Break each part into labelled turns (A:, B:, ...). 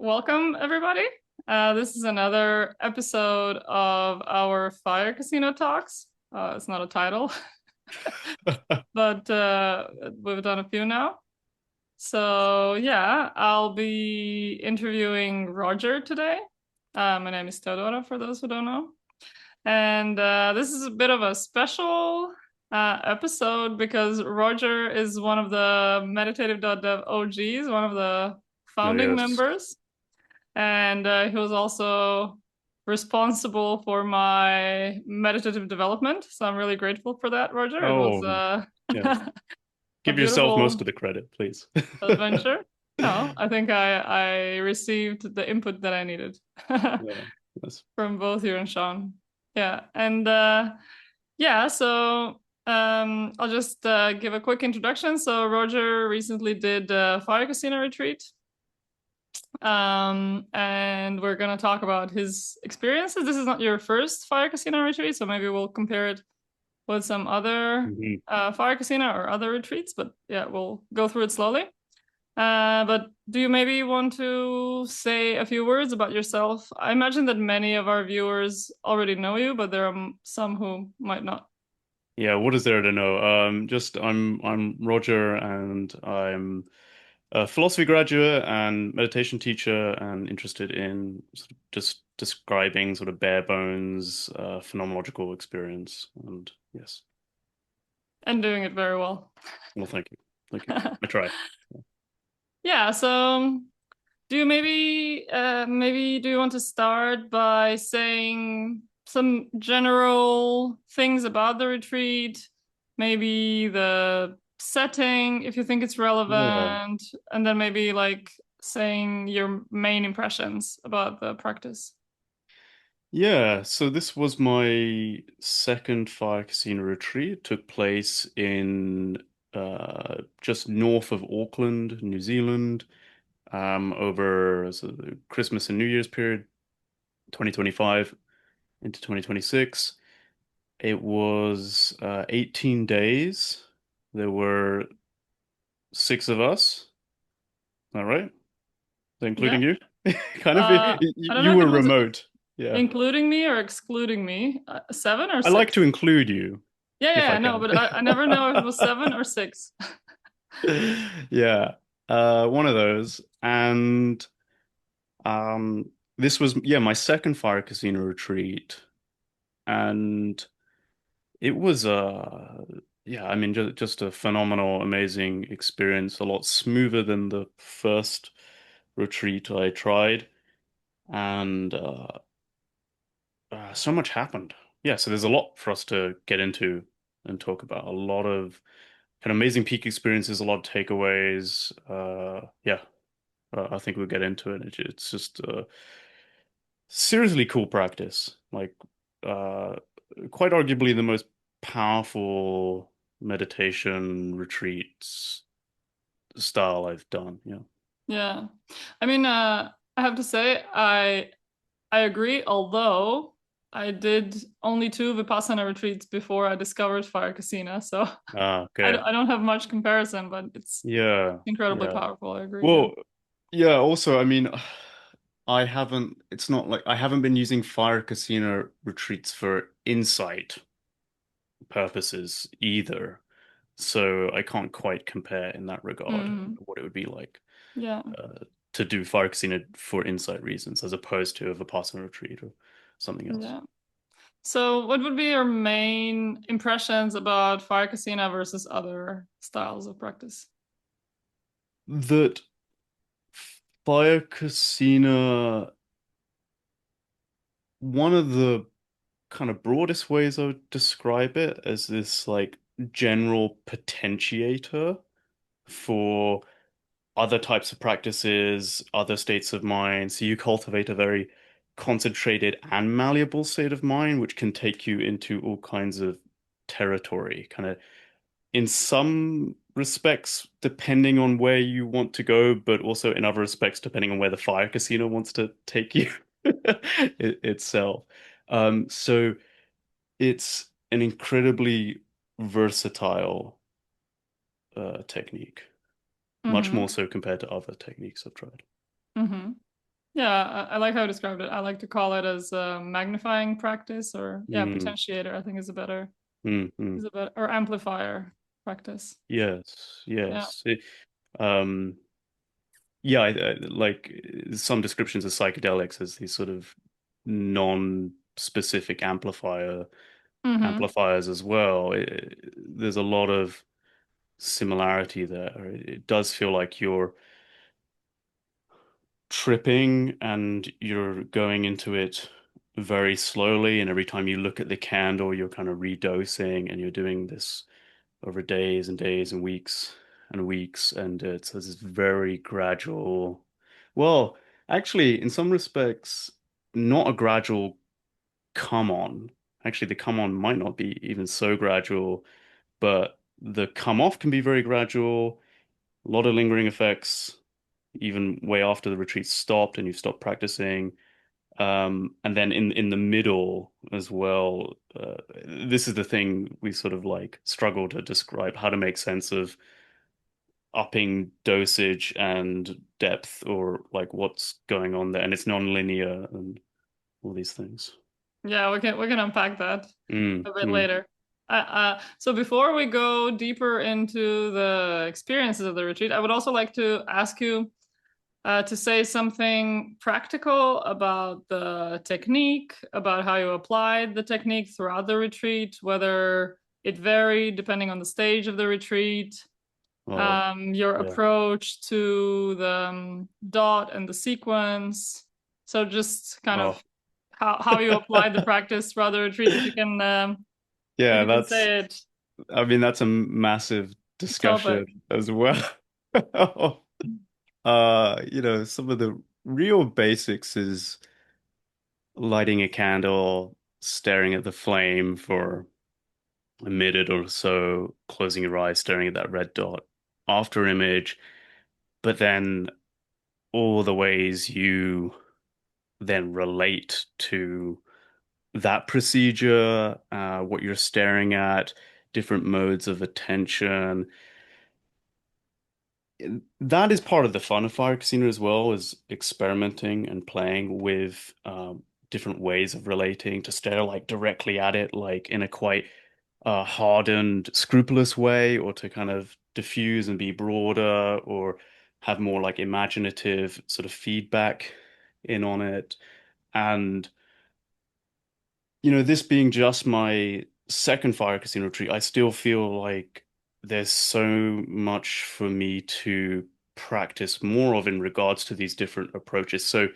A: welcome everybody. This is another episode of our Fire Casino Talks. It's not a title, but we've done a few now. So yeah, I'll be interviewing Roger today. My name is Teodora, for those who don't know. And this is a bit of a special episode because Roger is one of the meditative.dev OGs, one of the
B: Oh,
A: founding
B: yes.
A: members. And he was also responsible for my meditative development. So I'm really grateful for that, Roger. It was
B: Oh, yeah.
A: a
B: Give yourself most
A: beautiful
B: of the credit, please.
A: adventure. No, I think I received the input that I needed
B: Yeah, yes.
A: from both you and Sean. Yeah, and yeah, so I'll just give a quick introduction. So Roger recently did a Fire Casino retreat. And we're gonna talk about his experiences. This is not your first Fire Casino retreat, so maybe we'll compare it with some other
B: Mhm.
A: Fire Casino or other retreats. But yeah, we'll go through it slowly. But do you maybe want to say a few words about yourself? I imagine that many of our viewers already know you, but there are some who might not.
B: Yeah, what is there to know? I'm Roger, and I'm a philosophy graduate and meditation teacher, and interested in sort of just describing sort of bare bones phenomenological experience. And yes,
A: And doing it very well.
B: well, thank you. I try.
A: Yeah, so do you maybe do you want to start by saying some general things about the retreat, maybe the setting if you think it's
B: Yeah.
A: relevant, and then maybe like saying your main impressions about the practice?
B: Yeah, so this was my second Fire Casino retreat. It took place in just north of Auckland, New Zealand, over the Christmas and New Year's period, 2025 into 2026. It was 18 days. There were six of us. All right,
A: Yeah.
B: including you. Kind of, you,
A: I don't know
B: you
A: if
B: were
A: it was
B: remote. Yeah.
A: including me or excluding me. Seven or
B: I like
A: six?
B: to include you
A: Yeah,
B: if
A: yeah,
B: I
A: I know,
B: can.
A: but I never know if it was seven or six.
B: Yeah, one of those. And this was, yeah, my second Fire Casino retreat. And it was, yeah, I mean, just a phenomenal, amazing experience, a lot smoother than the first retreat I tried. And so much happened. Yeah, so there's a lot for us to get into and talk about. A lot of kind of amazing peak experiences, a lot of takeaways. Yeah, I think we'll get into it. It's just seriously cool practice. Like, uh, quite arguably the most powerful meditation retreats style I've done. Yeah.
A: Yeah. I mean, I have to say, I agree, although I did only two Vipassana retreats before I discovered Fire Casino, so
B: Ah, okay.
A: I don't have much comparison, but it's
B: Yeah.
A: incredibly
B: Yeah.
A: powerful. I agree, yeah.
B: Well, yeah, also, I mean, it's not like I haven't been using Fire Casino retreats for insight purposes either. So I can't quite compare in that regard
A: Mm,
B: what it would be like
A: yeah,
B: to do Fire Casino for insight reasons as opposed to a Vipassana retreat or something else.
A: yeah. So, what would be your main impressions about Fire Casino versus other styles of practice?
B: That Fire Casino, one of the kind of broadest ways I would describe it as this like general potentiator for other types of practices, other states of mind. So you cultivate a very concentrated and malleable state of mind, which can take you into all kinds of territory, kind of in some respects, depending on where you want to go, but also in other respects, depending on where the fire casino wants to take you itself. So it's an incredibly versatile technique, much more
A: Mm-hmm.
B: so compared to other techniques I've tried.
A: Mm-hmm. Yeah, I like how you described it. I like to call it as a magnifying practice, or yeah,
B: Mm,
A: potentiator, I think
B: mm, mm.
A: or amplifier practice.
B: Yes,
A: Yeah.
B: yes. Um, yeah, like some descriptions of psychedelics as these sort of non-specific
A: Mm-hmm.
B: amplifiers as well. There's a lot of similarity there. It does feel like you're tripping and you're going into it very slowly, and every time you look at the candle, you're kind of redosing, and you're doing this over days and days and weeks, and it's this very gradual. Well, actually, in some respects, not a gradual come on. Actually, the come on might not be even so gradual, but the come off can be very gradual. A lot of lingering effects, even way after the retreat stopped and you've stopped practicing. And then in the middle as well, this is the thing we sort of like struggle to describe how to make sense of upping dosage and depth, or like what's going on there. And it's non-linear and all these things.
A: Yeah, we can unpack that
B: Mm,
A: a bit
B: mm.
A: later. So before we go deeper into the experiences of the retreat, I would also like to ask you to say something practical about the technique, about how you applied the technique throughout the retreat, whether it varied depending on the stage of the retreat,
B: Oh,
A: your
B: yeah.
A: approach to the dot and the sequence. So just kind of
B: Oh,
A: how you applied the practice throughout the retreat. If
B: yeah,
A: you can
B: that's,
A: say it,
B: I mean, that's a massive
A: topic.
B: discussion as well. Some of the real basics is lighting a candle, staring at the flame for a minute or so, closing your eyes, staring at that red dot, after image, but then all the ways you then relate to that procedure, what you're staring at, different modes of attention. That is part of the fun of Fire Casino as well, is experimenting and playing with different ways of relating to stare like directly at it, like in a quite hardened, scrupulous way, or to kind of diffuse and be broader, or have more like imaginative sort of feedback in on it. And this being just my second Fire Casino retreat, I still feel like there's so much for me to practice more of in regards to these different approaches. So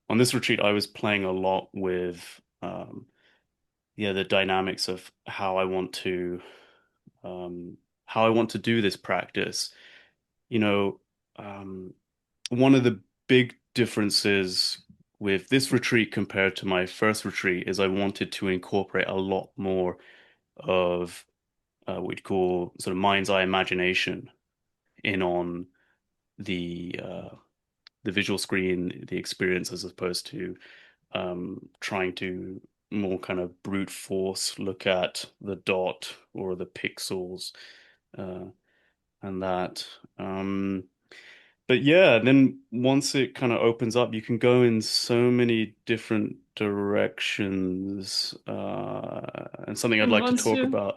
B: on this retreat, I was playing a lot with the dynamics of um, how I want to do this practice. You know, um, one of the big differences with this retreat compared to my first retreat is I wanted to incorporate a lot more of what we'd call sort of mind's eye imagination in on the visual screen, the experience, as opposed to trying to more kind of brute force look at the dot or the pixels, uh, and that. But yeah, then once it kind of opens up, you can go in so many different directions. And something I'd
A: And
B: like to
A: once
B: talk
A: you
B: about.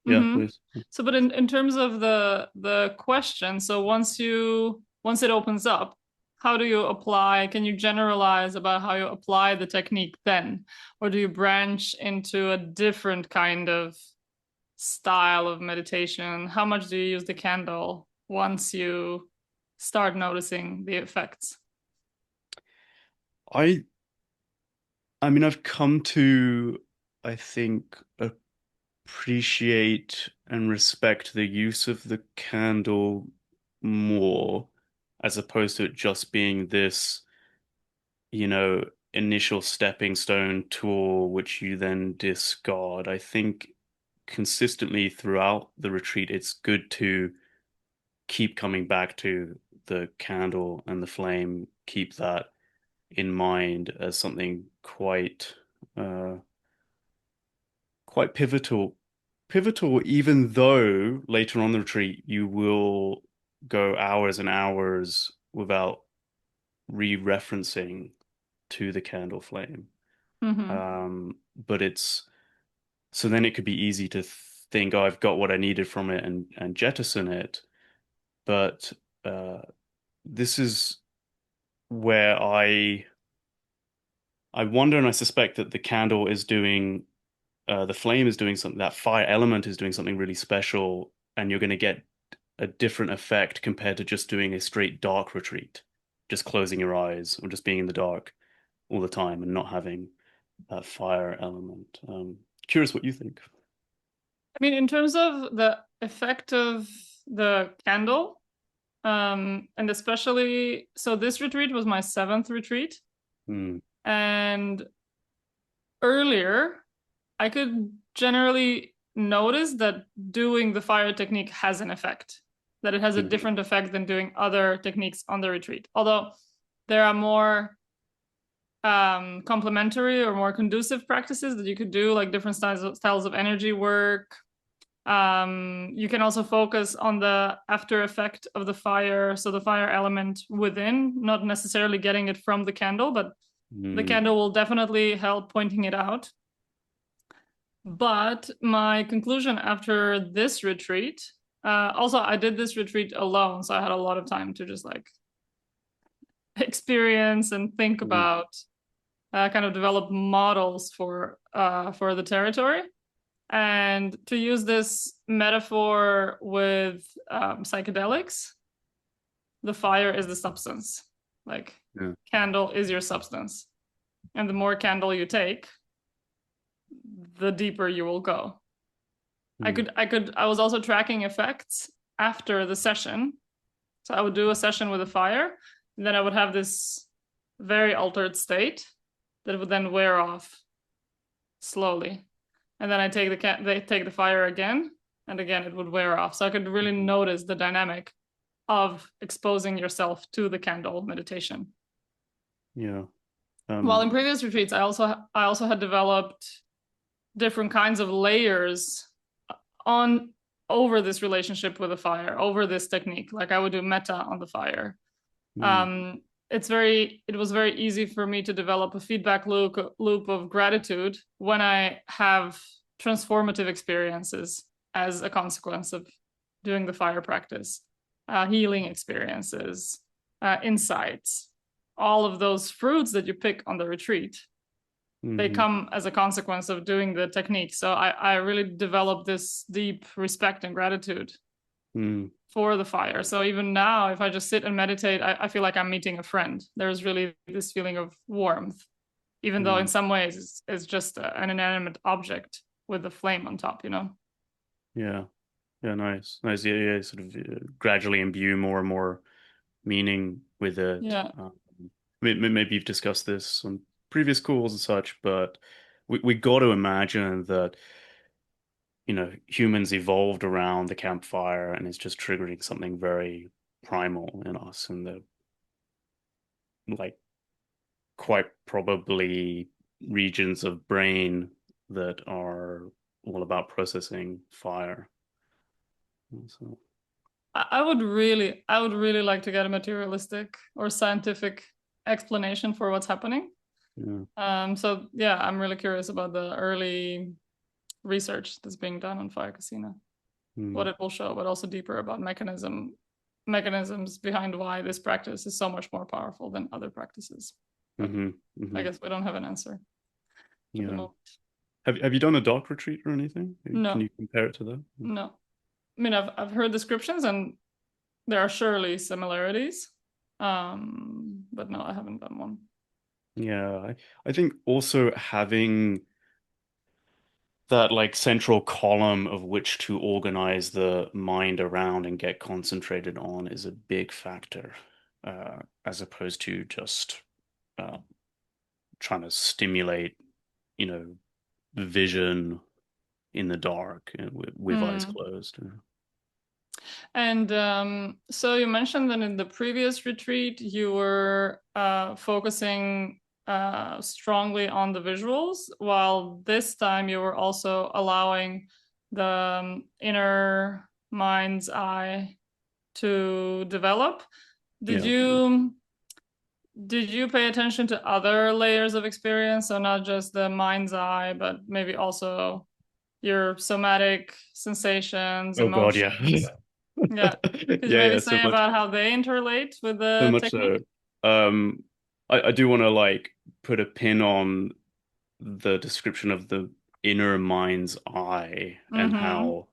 B: Yeah,
A: Mm-hmm.
B: please.
A: So, but in terms of the question, so once it opens up, how do you apply? Can you generalize about how you apply the technique then, or do you branch into a different kind of style of meditation? How much do you use the candle once you start noticing the effects?
B: I I mean, I've come to, I think, appreciate and respect the use of the candle more, as opposed to it just being this, you know, initial stepping stone tool which you then discard. I think consistently throughout the retreat, it's good to keep coming back to the candle and the flame, keep that in mind as something uh quite pivotal, even though later on the retreat you will go hours and hours without re-referencing to the candle flame.
A: Mm-hmm.
B: But it's so then it could be easy to think, oh, I've got what I needed from it and jettison it. But uh, this is where I wonder and I suspect that the candle is doing the flame is doing something, that fire element is doing something really special, and you're going to get a different effect compared to just doing a straight dark retreat, just closing your eyes or just being in the dark all the time and not having that fire element. Curious what you think.
A: I mean, in terms of the effect of the candle, and especially, so this retreat was my 7th retreat.
B: Hmm.
A: And earlier, I could generally notice that doing the fire technique has an effect, that it has a
B: Mhm.
A: different effect than doing other techniques on the retreat. Although there are more complementary or more conducive practices that you could do, like different styles of energy work. You can also focus on the after effect of the fire, so the fire element within, not necessarily getting it from the candle, but the
B: Hmm.
A: candle will definitely help pointing it out. But my conclusion after this retreat, also I did this retreat alone, so I had a lot of time to just like experience and think
B: Hmm.
A: about, kind of develop models for the territory. And to use this metaphor with psychedelics, the fire is the substance. Like
B: Yeah.
A: candle is your substance, and the more candle you take, the deeper you will go.
B: Hmm.
A: I was also tracking effects after the session. So I would do a session with a fire, and then I would have this very altered state that would then wear off slowly. And then they take the fire again, and again it would wear off. So I could really
B: Mhm.
A: notice the dynamic of exposing yourself to the candle meditation.
B: Yeah.
A: While in
B: Um,
A: previous retreats, I also had developed different kinds of layers on over this relationship with the fire, over this technique. Like I would do metta on the fire.
B: hmm.
A: Um, it was very easy for me to develop a feedback loop of gratitude when I have transformative experiences as a consequence of doing the fire practice, healing experiences, insights, all of those fruits that you pick on the retreat, they
B: Hmm.
A: come as a consequence of doing the technique. So I really developed this deep respect and gratitude
B: Hmm.
A: for the fire. So even now, if I just sit and meditate, I feel like I'm meeting a friend. There's really this feeling of warmth, even though in
B: Hmm.
A: some ways it's just an inanimate object with a flame on top, you know?
B: Yeah. Yeah. Nice. Nice. Yeah. Yeah. Sort of gradually imbue more and more meaning with it.
A: Yeah.
B: Maybe you've discussed this on previous calls and such, but we got to imagine that, humans evolved around the campfire and it's just triggering something very primal in us and the like quite probably regions of brain that are all about processing fire. So,
A: I would really like to get a materialistic or scientific explanation for what's happening.
B: yeah.
A: So yeah, I'm really curious about the early research that's being done on fire casino,
B: Mm.
A: what it will show, but also deeper about mechanisms behind why this practice is so much more powerful than other practices. But
B: Hmm.
A: I
B: Hmm.
A: guess we don't have an answer for the
B: Yeah.
A: moment.
B: Have you done a dark retreat or anything? Can
A: No,
B: you compare it to that?
A: no. I mean, I've heard descriptions, and there are surely similarities. But no, I haven't done one.
B: Yeah, I think also having that like central column of which to organize the mind around and get concentrated on is a big factor, as opposed to just uh, trying to stimulate, you know, vision in the dark with eyes
A: Mm.
B: closed.
A: And so you mentioned that in the previous retreat, you were focusing strongly on the visuals, while this time you were also allowing the inner mind's eye to develop. Did
B: Yeah.
A: you did you pay attention to other layers of experience? So not just the mind's eye, but maybe also your somatic sensations,
B: Oh God, yeah.
A: emotions. Yeah. Could you
B: Yeah,
A: maybe
B: yeah, so
A: say
B: much,
A: about how they interrelate with
B: so
A: the
B: much so.
A: technique?
B: Um, I do want to like put a pin on the description of the inner mind's eye and
A: Mm-hmm.
B: how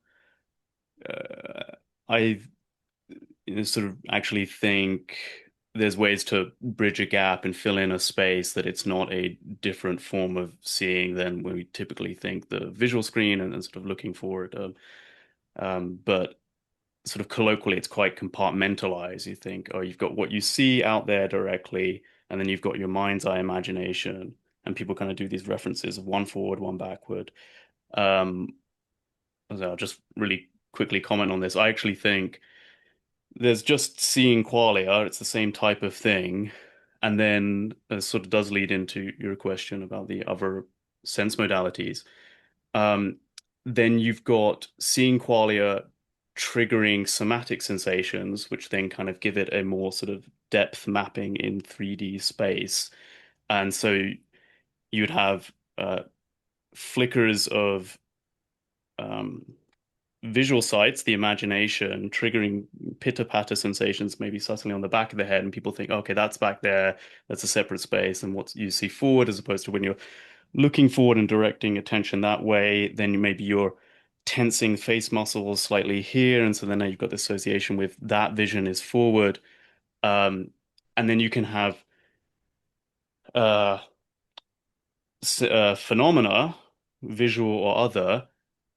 B: I sort of actually think there's ways to bridge a gap and fill in a space that it's not a different form of seeing than we typically think the visual screen and sort of looking forward. But sort of colloquially, it's quite compartmentalized. You think, oh, you've got what you see out there directly, and then you've got your mind's eye imagination. And people kind of do these references of one forward, one backward. Um, so I'll just really quickly comment on this. I actually think there's just seeing qualia, it's the same type of thing. And then it sort of does lead into your question about the other sense modalities. Um, then you've got seeing qualia triggering somatic sensations, which then kind of give it a more sort of depth mapping in 3D space. And so you'd have flickers of um, visual sights, the imagination, triggering pitter-patter sensations, maybe subtly on the back of the head, and people think, okay, that's back there, that's a separate space, and what you see forward, as opposed to when you're looking forward and directing attention that way, then maybe you're tensing face muscles slightly here, and so then now you've got the association with that vision is forward. Um, and then you can have uh, phenomena, visual or other,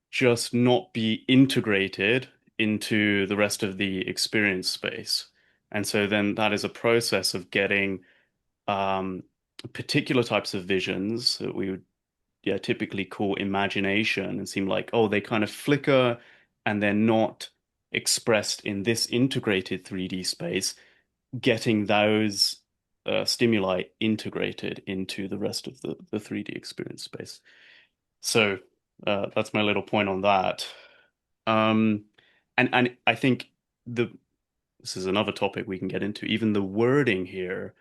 B: just not be integrated into the rest of the experience space. And so then that is a process of getting um, particular types of visions that we would typically call imagination and seem like, oh, they kind of flicker and they're not expressed in this integrated 3D space, getting those stimuli integrated into the rest of the 3D experience space. So that's my little point on that. Um, and I think the this is another topic we can get into. Even the wording here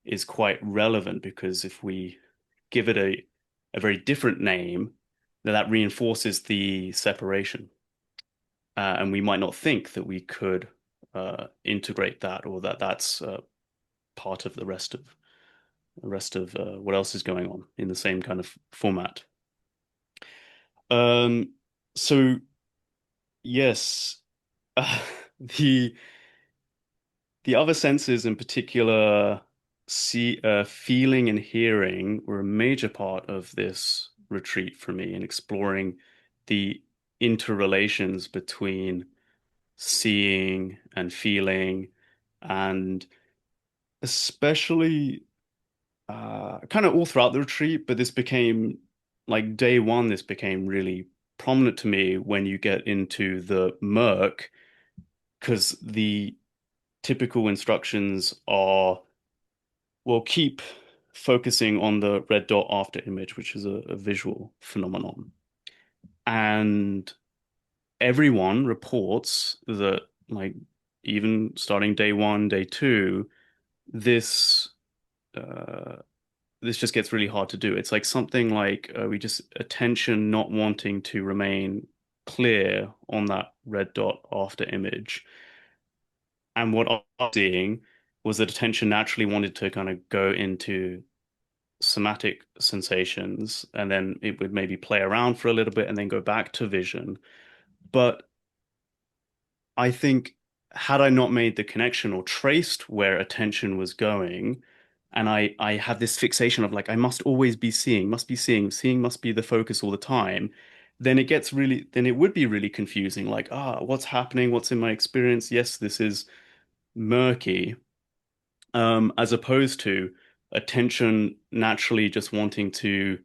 B: is quite relevant because if we give it a very different name, then that reinforces the separation. And we might not think that we could integrate that or that that's part of the rest of what else is going on in the same kind of format. Um, so yes, uh, the the other senses in particular, feeling and hearing were a major part of this retreat for me in exploring the interrelations between seeing and feeling, and especially kind of all throughout the retreat, but this became like day one, this became really prominent to me when you get into the murk, because the typical instructions are, well, keep focusing on the red dot after image, which is a visual phenomenon. And everyone reports that, like, even starting day one, day two, this uh, this just gets really hard to do. It's like something like we just attention not wanting to remain clear on that red dot after image. And what I was seeing was that attention naturally wanted to kind of go into somatic sensations, and then it would maybe play around for a little bit and then go back to vision. But I think had I not made the connection or traced where attention was going, and I had this fixation of like I must always be seeing, must be seeing must be the focus all the time, then it would be really confusing. Like, what's happening? What's in my experience? Yes, this is murky. As opposed to attention naturally just wanting to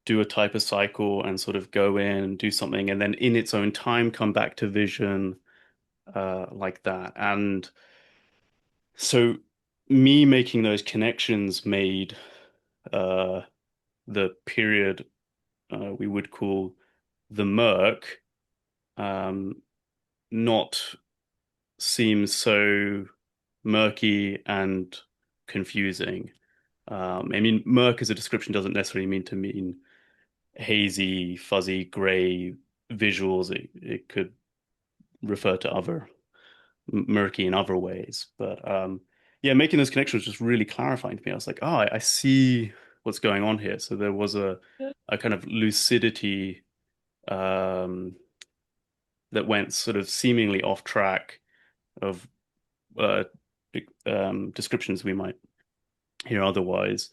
B: do a type of cycle and sort of go in and do something and then in its own time come back to vision like that. And so me making those connections made uh, the period we would call the murk um, not seem so murky and confusing. I mean, murk as a description doesn't necessarily mean to mean hazy, fuzzy, gray visuals. It could refer to other murky in other ways. But yeah, making those connections was just really clarifying to me. I was like, oh, I see what's going on here. So there was a kind of lucidity um, that went sort of seemingly off track of uh, descriptions we might hear otherwise.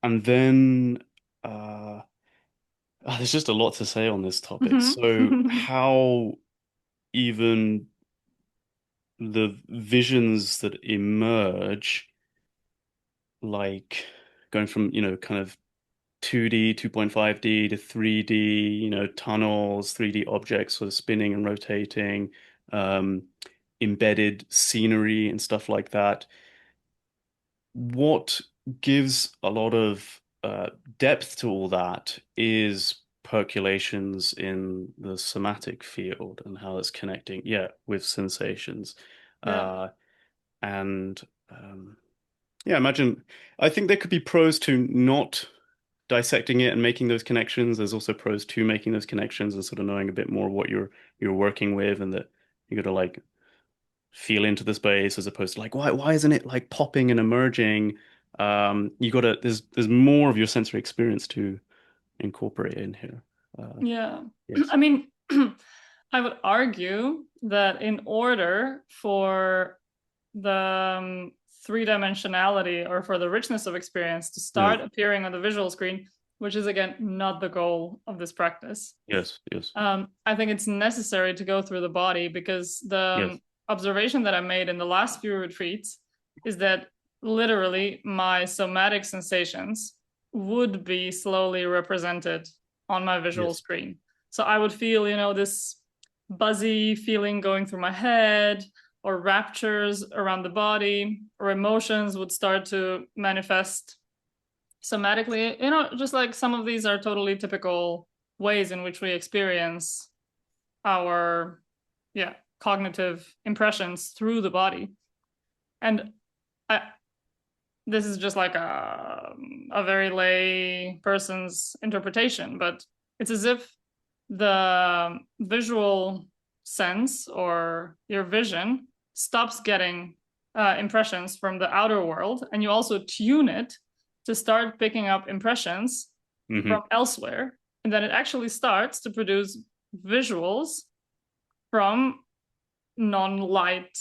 B: And then there's just a lot to say on this topic. So
A: Mm-hmm.
B: how even the visions that emerge, like going from, kind of 2D, 2.5D to 3D, tunnels, 3D objects sort of spinning and rotating, um, embedded scenery and stuff like that. What gives a lot of depth to all that is percolations in the somatic field and how it's connecting, yeah, with sensations.
A: Yeah.
B: Uh, and yeah, imagine, I think there could be pros to not dissecting it and making those connections. There's also pros to making those connections and sort of knowing a bit more what you're working with, and that you got to like feel into the space as opposed to like why isn't it like popping and emerging? You got to there's more of your sensory experience to incorporate in here.
A: Yeah.
B: Yes.
A: I mean, I would argue that in order for the three-dimensionality or for the richness of experience to
B: Yeah.
A: start appearing on the visual screen, which is again not the goal of this practice,
B: Yes. Yes.
A: I think it's necessary to go through the body because the
B: Yes.
A: observation that I made in the last few retreats is that literally my somatic sensations would be slowly represented on my visual
B: Yes.
A: screen. So I would feel, this buzzy feeling going through my head, or raptures around the body, or emotions would start to manifest somatically. Just like some of these are totally typical ways in which we experience our, yeah, cognitive impressions through the body. And I, this is just like a very lay person's interpretation, but it's as if the visual sense or your vision stops getting impressions from the outer world, and you also tune it to start picking up impressions
B: Hmm.
A: from elsewhere, and then it actually starts to produce visuals from non-light,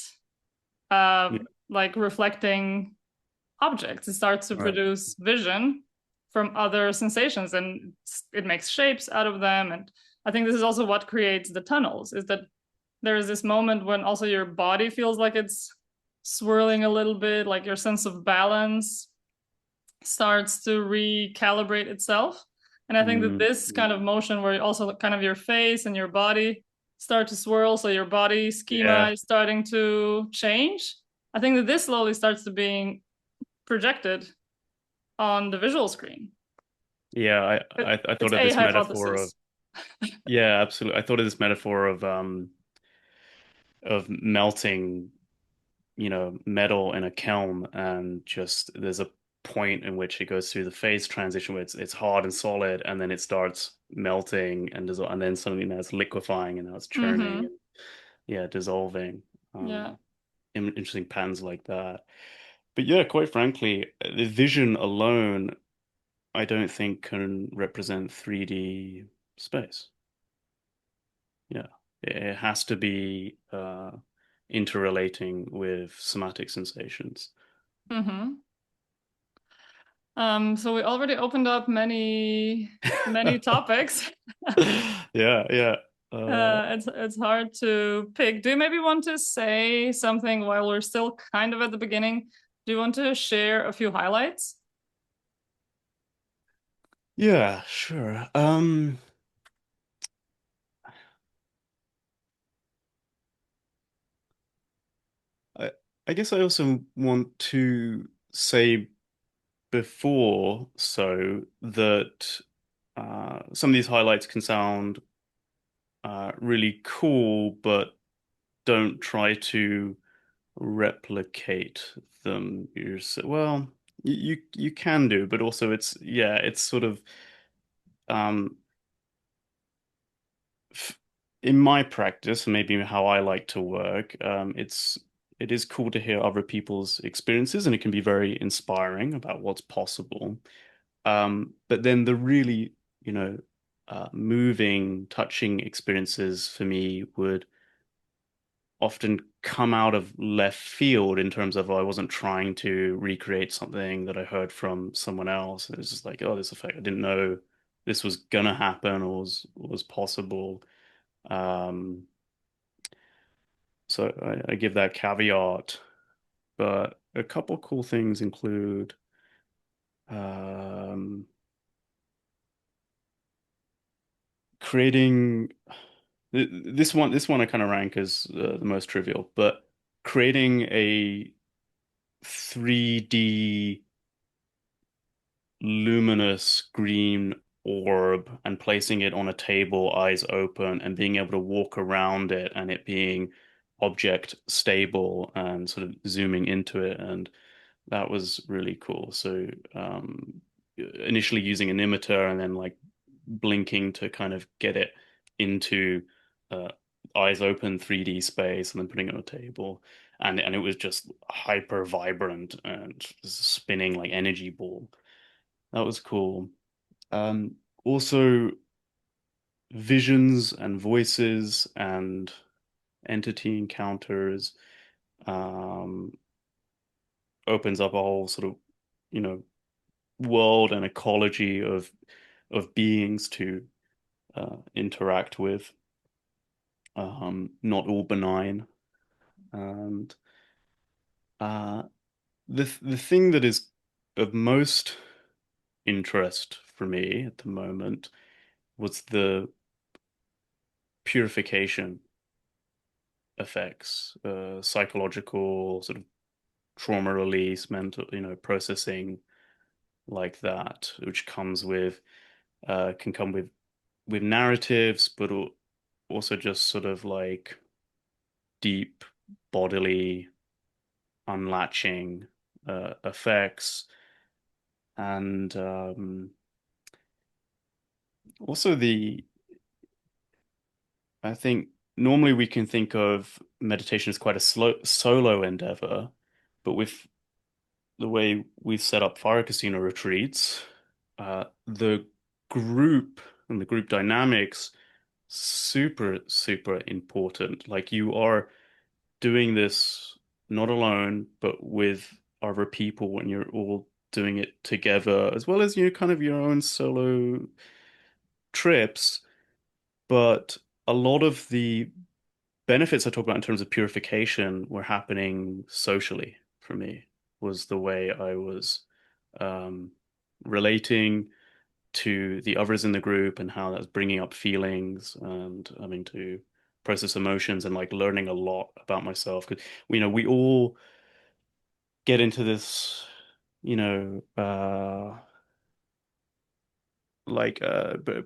B: Yeah.
A: like reflecting objects. It starts to
B: Right.
A: produce vision from other sensations, and it makes shapes out of them. And I think this is also what creates the tunnels, is that there is this moment when also your body feels like it's swirling a little bit, like your sense of balance starts to recalibrate itself. And I think that
B: Mm.
A: this kind of motion, where also kind of your face and your body start to swirl, so your body schema
B: Yeah.
A: is starting to change. I think that this slowly starts to being projected on the visual screen.
B: Yeah. I
A: It's
B: thought of
A: a
B: this metaphor of,
A: hypothesis.
B: yeah, absolutely. I thought of this metaphor of melting, metal in a kiln, and just there's a point in which it goes through the phase transition where it's hard and solid, and then it starts melting and then suddenly now it's liquefying and now it's churning
A: Mm-hmm.
B: and yeah, dissolving.
A: Yeah.
B: Interesting patterns like that. But yeah, quite frankly, the vision alone, I don't think can represent 3D space. Yeah, it has to be interrelating with somatic sensations.
A: Mm-hmm. So we already opened up many topics.
B: Yeah, yeah.
A: It's hard to pick. Do you maybe want to say something while we're still kind of at the beginning? Do you want to share a few highlights?
B: Yeah, sure. I, I guess I also want to say before so that some of these highlights can sound really cool, but don't try to replicate them. Well, you can do, but also it's sort of um in my practice, and maybe how I like to work, it is cool to hear other people's experiences, and it can be very inspiring about what's possible. But then the really, you know, moving, touching experiences for me would often come out of left field in terms of I wasn't trying to recreate something that I heard from someone else. It was just like, oh, this effect, I didn't know this was gonna happen or was possible. Um, so I give that caveat. But a couple cool things include um, creating this one I kind of rank as the most trivial, but creating a 3D luminous green orb and placing it on a table, eyes open, and being able to walk around it and it being object stable and sort of zooming into it. And that was really cool. So, initially using an emitter and then like blinking to kind of get it into uh, eyes open 3D space and then putting it on a table. And it was just hyper vibrant and spinning like energy ball. That was cool. Um, Also visions and voices and entity encounters um, opens up a whole sort of, you know, world and ecology of beings to interact with. Not all benign. And uh, the thing that is of most interest for me at the moment was the purification effects, psychological sort of trauma release, mental, processing like that, which comes with can come with narratives, but also just sort of like deep bodily unlatching effects, and also I think normally we can think of meditation as quite a slow solo endeavor, but with the way we've set up Fire Casino retreats, the group and the group dynamics super, super important. Like you are doing this not alone, but with other people, and you're all doing it together, as well as kind of your own solo trips. But a lot of the benefits I talk about in terms of purification were happening socially for me, was the way I was um, relating to the others in the group and how that's bringing up feelings and having to process emotions and like learning a lot about myself. Because, we all get into this, you know,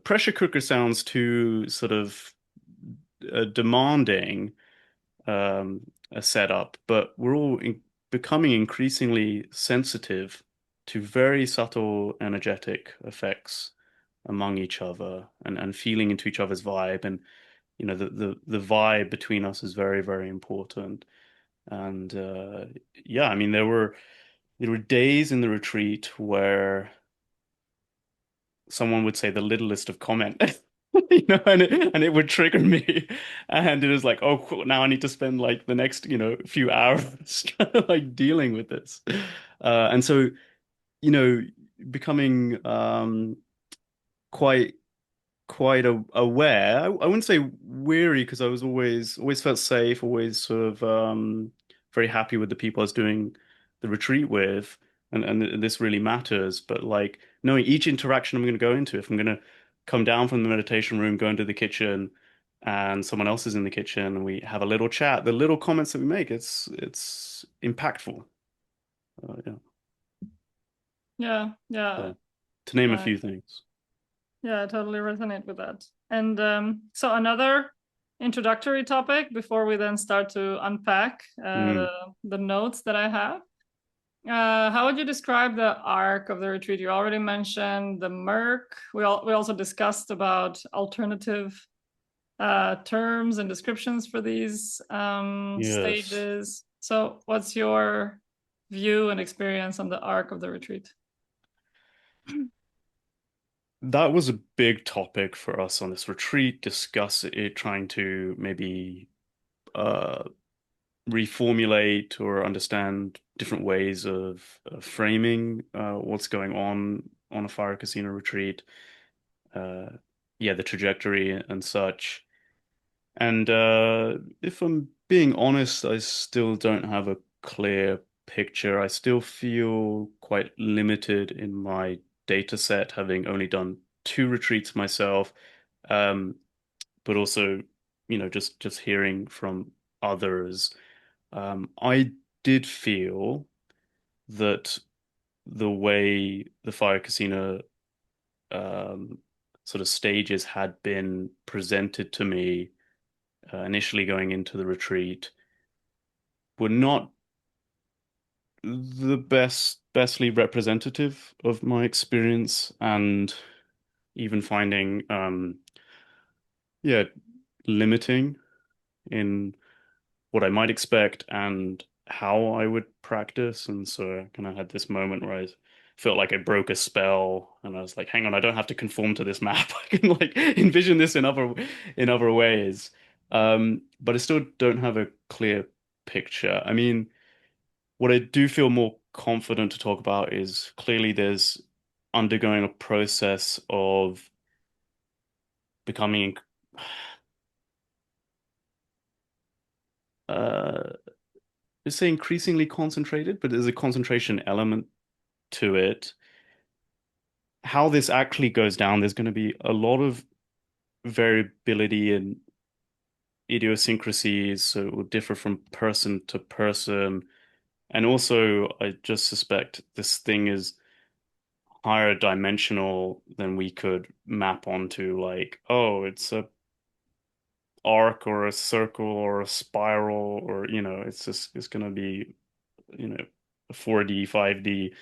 B: pressure cooker sounds too sort of demanding a setup, but we're all becoming increasingly sensitive to very subtle energetic effects among each other and feeling into each other's vibe. And the vibe between us is very, very important. And yeah, I mean there were days in the retreat where someone would say the littlest of comment. And it would trigger me, and it was like, oh, cool, now I need to spend like the next, few hours kind of like dealing with this, and so, you know, becoming quite aware. I wouldn't say weary because I was always felt safe, always sort of very happy with the people I was doing the retreat with, and this really matters. But like knowing each interaction I'm going to go into, if I'm going to come down from the meditation room, go into the kitchen, and someone else is in the kitchen, and we have a little chat, the little comments that we make, it's impactful. Yeah.
A: Yeah, yeah,
B: So, to name a
A: uh,
B: few things.
A: yeah, I totally resonate with that. And so another introductory topic before we then start to unpack
B: Mm,
A: the notes that I have. How would you describe the arc of the retreat? You already mentioned the murk. We also discussed about alternative terms and descriptions for these
B: yes.
A: stages. So, what's your view and experience on the arc of the retreat?
B: That was a big topic for us on this retreat, discuss it, trying to maybe uh reformulate or understand different ways of framing what's going on a fire casino retreat. Uh, yeah, the trajectory and such. And if I'm being honest, I still don't have a clear picture. I still feel quite limited in my data set, having only done two retreats myself. Um, but also, just hearing from others. I did feel that the way the Fire Casino um, sort of stages had been presented to me initially going into the retreat were not the bestly representative of my experience, and even finding yeah, limiting in what I might expect and how I would practice. And so I kind of had this moment where I felt like I broke a spell, and I was like, hang on, I don't have to conform to this map. I can like envision this in other ways. But I still don't have a clear picture. I mean, what I do feel more confident to talk about is clearly there's undergoing a process of becoming uh let's say increasingly concentrated, but there's a concentration element to it. How this actually goes down, there's going to be a lot of variability and idiosyncrasies, so it will differ from person to person. And also, I just suspect this thing is higher dimensional than we could map onto, like, oh, it's a arc or a circle or a spiral, or it's going to be, a 4D, 5D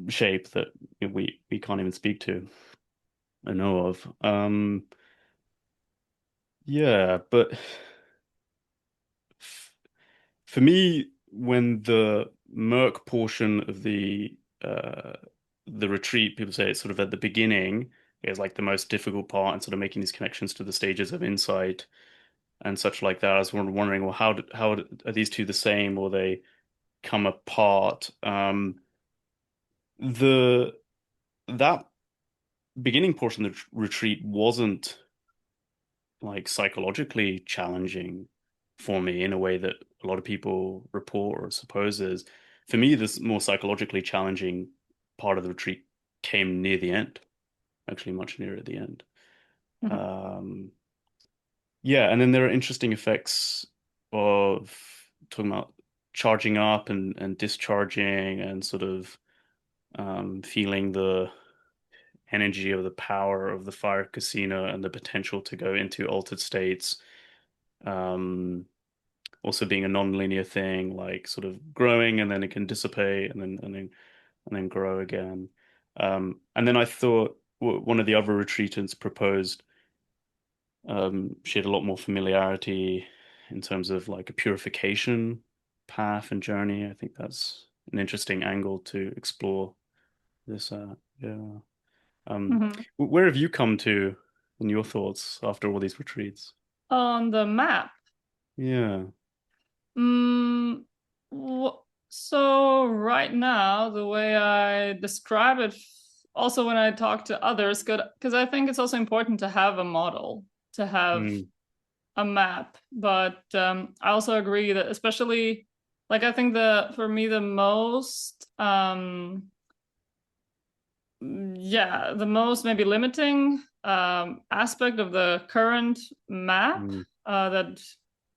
B: shape that we can't even speak to or know of. Yeah, but for me, when the Merc portion of uh the retreat, people say it's sort of at the beginning, is like the most difficult part, and sort of making these connections to the stages of insight and such like that. I was wondering, well, are these two the same, or they come apart? The that beginning portion of the retreat wasn't like psychologically challenging for me in a way that a lot of people report or supposes. For me, this more psychologically challenging part of the retreat came near the end, actually much nearer the end.
A: Mhm.
B: Um, yeah, and then there are interesting effects of talking about charging up and discharging, and sort of feeling the energy of the power of the fire casino and the potential to go into altered states. Um, Also being a non-linear thing, like sort of growing and then it can dissipate and then grow again. And then I thought one of the other retreatants proposed she had a lot more familiarity in terms of like a purification path and journey. I think that's an interesting angle to explore this. Yeah. Um,
A: Mhm.
B: where have you come to in your thoughts after all these retreats?
A: On the map.
B: Yeah.
A: Mm, so right now, the way I describe it, also when I talk to others, good, because I think it's also important to have a model, to have
B: Mm,
A: a map. But I also agree that especially, like I think for me the most yeah, the most maybe limiting aspect of the current map
B: mm,
A: that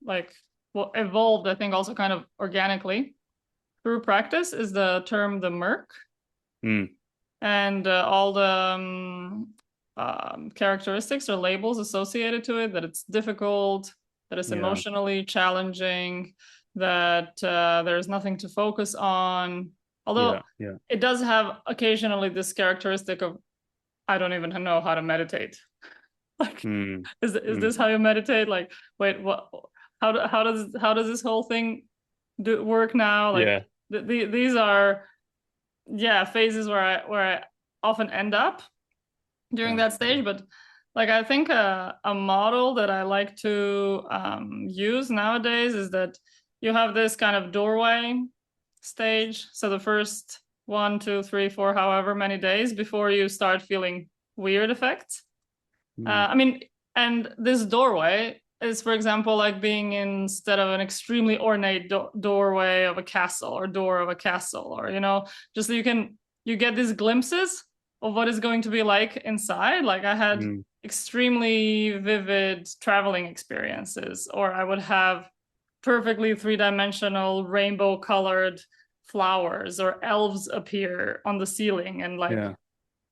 A: like evolved, I think, also kind of organically through practice is the term the merc
B: mm,
A: and all the characteristics or labels associated to it, that it's difficult, that it's
B: Yeah.
A: emotionally challenging, that there's nothing to focus on. Although
B: Yeah. Yeah.
A: it does have occasionally this characteristic of, I don't even know how to meditate. Like,
B: Mm.
A: is
B: Mm.
A: this how you meditate? Like, wait, what? How does this whole thing work now? Like,
B: Yeah.
A: these are, yeah, phases where I often end up during
B: Yeah.
A: that stage. But like, I think a model that I like to use nowadays is that you have this kind of doorway stage. So the first 1, 2, 3, 4, however many days before you start feeling weird effects.
B: Mm.
A: I mean, and this doorway is, for example, like being instead of an extremely ornate doorway of a castle or door of a castle, or just so you get these glimpses of what is going to be like inside. Like I had
B: Mm.
A: extremely vivid traveling experiences, or I would have perfectly three-dimensional rainbow colored flowers or elves appear on the ceiling and like
B: Yeah. Yeah.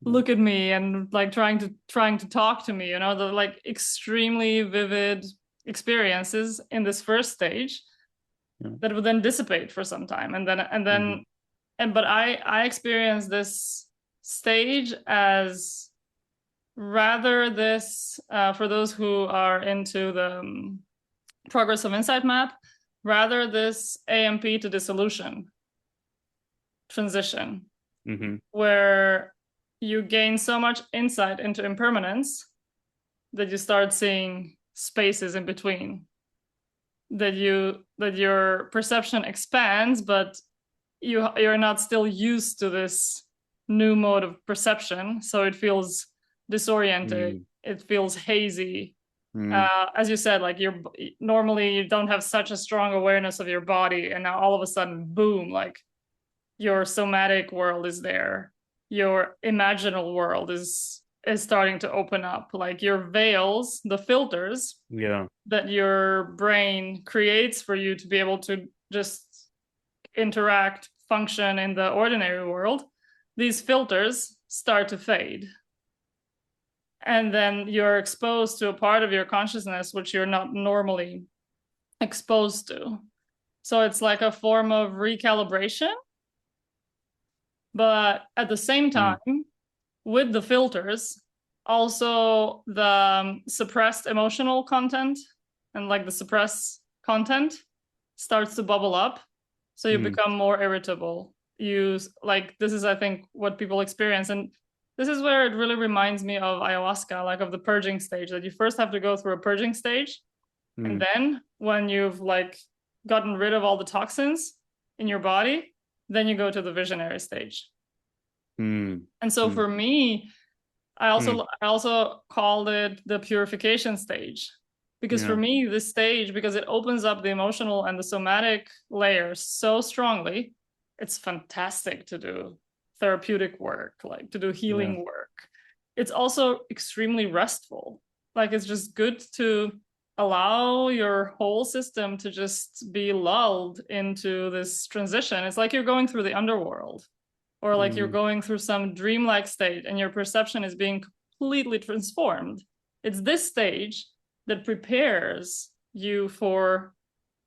A: look at me and like trying to talk to me, the like extremely vivid experiences in this first stage
B: Yeah.
A: that would then dissipate for some time,
B: Mhm.
A: but I experience this stage as rather this for those who are into the progress of insight map, rather this AMP to dissolution transition
B: Mhm.
A: where you gain so much insight into impermanence that you start seeing spaces in between, that your perception expands, but you're not still used to this new mode of perception, so it feels disoriented,
B: Mm.
A: it feels hazy.
B: Mm.
A: As you said, like you're normally you don't have such a strong awareness of your body, and now all of a sudden, boom, like your somatic world is there, your imaginal world is starting to open up, like your veils, the filters
B: Yeah.
A: that your brain creates for you to be able to just interact, function in the ordinary world, these filters start to fade, and then you're exposed to a part of your consciousness which you're not normally exposed to. So it's like a form of recalibration, but at the same
B: Mm.
A: time, with the filters, also the suppressed emotional content and like the suppressed content starts to bubble up. So you
B: Mm.
A: become more irritable. You like, this is, I think, what people experience. And this is where it really reminds me of ayahuasca, like of the purging stage, that you first have to go through a purging stage. And
B: Mm.
A: then when you've like gotten rid of all the toxins in your body, then you go to the visionary stage.
B: Mm.
A: And so
B: Mm.
A: for me, I
B: Mm.
A: also I also called it the purification stage, because for
B: Yeah.
A: me this stage, because it opens up the emotional and the somatic layers so strongly, it's fantastic to do therapeutic work, like to do
B: Yeah.
A: healing work. It's also extremely restful. Like it's just good to allow your whole system to just be lulled into this transition. It's like you're going through the underworld, or like you're
B: Mm.
A: going through some dreamlike state and your perception is being completely transformed. It's this stage that prepares you for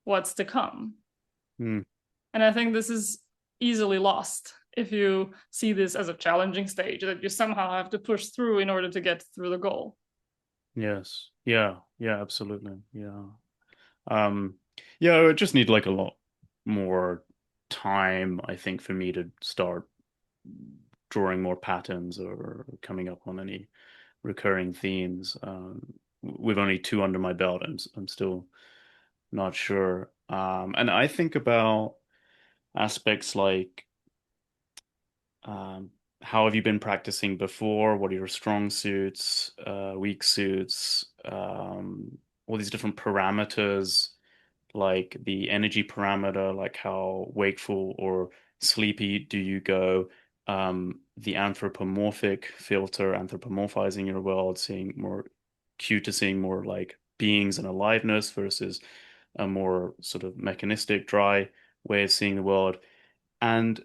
A: what's to come.
B: Mm.
A: And I think this is easily lost if you see this as a challenging stage that you somehow have to push through in order to get through the goal.
B: Yes. Yeah. Yeah, absolutely. Yeah. Um, yeah, I would just need like a lot more time, I think, for me to start drawing more patterns or coming up on any recurring themes. With only two under my belt, I'm still not sure. And I think about aspects like um, how have you been practicing before? What are your strong suits, weak suits, all these different parameters, like the energy parameter, like how wakeful or sleepy do you go? The anthropomorphic filter, anthropomorphizing your world, seeing more cue to seeing more like beings and aliveness versus a more sort of mechanistic, dry way of seeing the world, and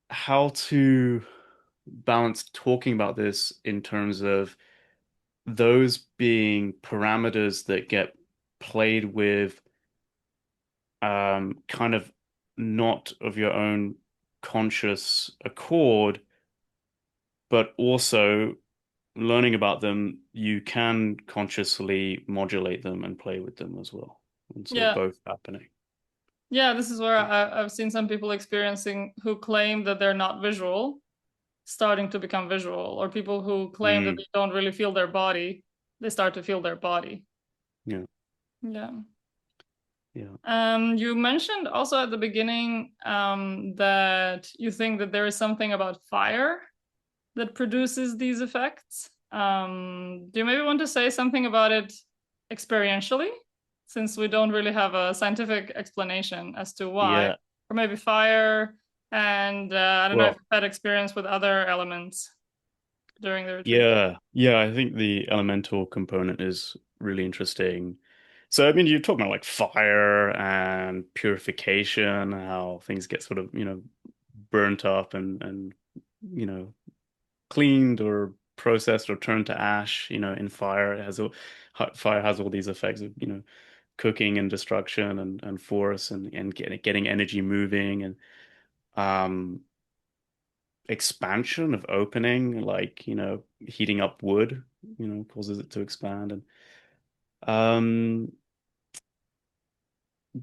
B: how to balance talking about this in terms of those being parameters that get played with kind of not of your own conscious accord, but also learning about them, you can consciously modulate them and play with them as well. And so
A: Yeah.
B: both happening.
A: Yeah, this is where I've seen some people experiencing who claim that they're not visual, starting to become visual, or people who claim that
B: Mm,
A: they don't really feel their body, they start to feel their body.
B: yeah,
A: Yeah.
B: yeah,
A: You mentioned also at the beginning that you think that there is something about fire that produces these effects. Do you maybe want to say something about it experientially, since we don't really have a scientific explanation as to why,
B: yeah.
A: or maybe fire? And I don't know if
B: Well,
A: you've had experience with other elements during the retreat.
B: yeah. I think the elemental component is really interesting. So, I mean, you're talking about like fire and purification, how things get sort of, burnt up and cleaned or processed or turned to ash, in fire. Fire has all these effects of, cooking and destruction and force and getting energy moving and um expansion of opening, like, heating up wood, causes it to expand and um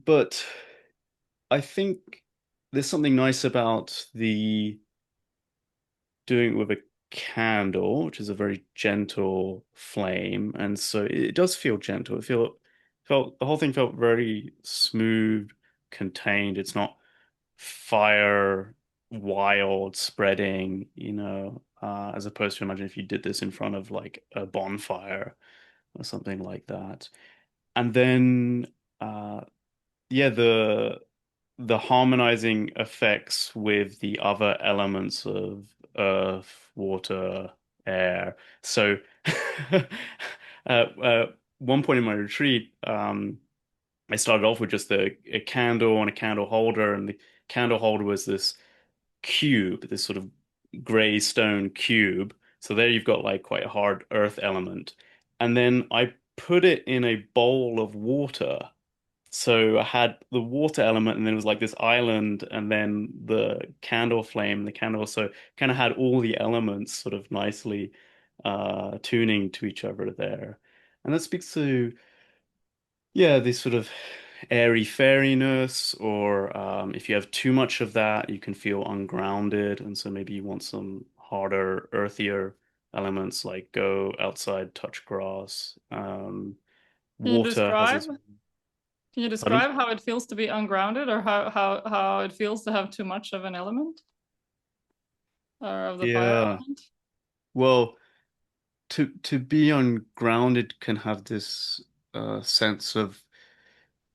B: but I think there's something nice about the doing it with a candle, which is a very gentle flame, and so it does feel gentle. It felt the whole thing felt very smooth, contained. It's not fire, wild, spreading, as opposed to imagine if you did this in front of like a bonfire or something like that. And then yeah, the harmonizing effects with the other elements of earth, water, air. So, one point in my retreat, I started off with just a candle and a candle holder, and the candle holder was this cube, this sort of gray stone cube. So there you've got like quite a hard earth element. And then I put it in a bowl of water. So I had the water element, and then it was like this island, and then the candle flame, the candle. So kind of had all the elements sort of nicely tuning to each other there. And that speaks to, yeah, this sort of airy fairiness, or if you have too much of that, you can feel ungrounded. And so maybe you want some harder, earthier elements like go outside, touch grass.
A: Can you
B: Water has
A: describe?
B: its,
A: Can you
B: pardon?
A: describe how it feels to be ungrounded, or how it feels to have too much of an element, or of the fire
B: Yeah.
A: element?
B: Well, to be ungrounded can have this sense of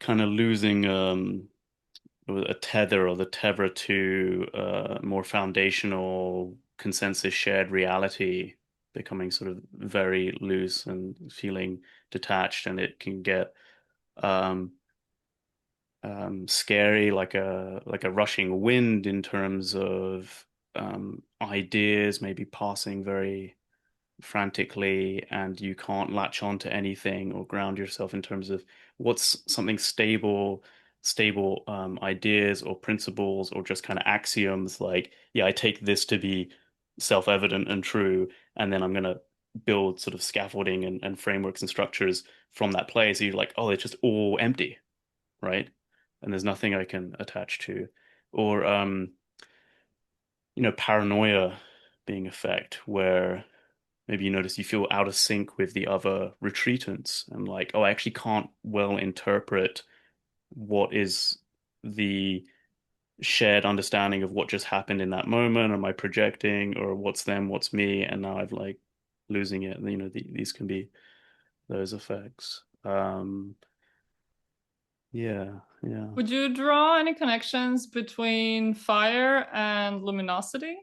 B: kind of losing a tether or the tether to more foundational consensus shared reality, becoming sort of very loose and feeling detached, and it can get um scary, like a rushing wind in terms of ideas maybe passing very frantically, and you can't latch on to anything or ground yourself in terms of what's something stable ideas or principles or just kind of axioms like, yeah, I take this to be self-evident and true, and then I'm gonna build sort of scaffolding and frameworks and structures from that place. So you're like, oh, it's just all empty, right? And there's nothing I can attach to. Or paranoia being effect where maybe you notice you feel out of sync with the other retreatants and like, oh, I actually can't well interpret what is the shared understanding of what just happened in that moment. Am I projecting, or what's them, what's me? And now I've like losing it. These can be those effects. Yeah, yeah.
A: Would you draw any connections between fire and luminosity,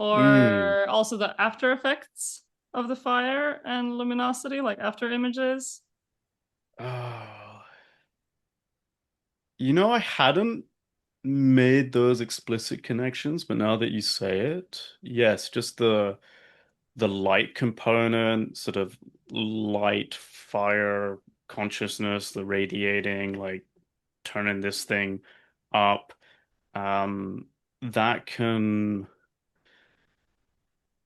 B: Mm.
A: or also the after effects of the fire and luminosity, like after images?
B: Oh, I hadn't made those explicit connections, but now that you say it, yes, just the light component, sort of light, fire consciousness, the radiating, like turning this thing up, um, that can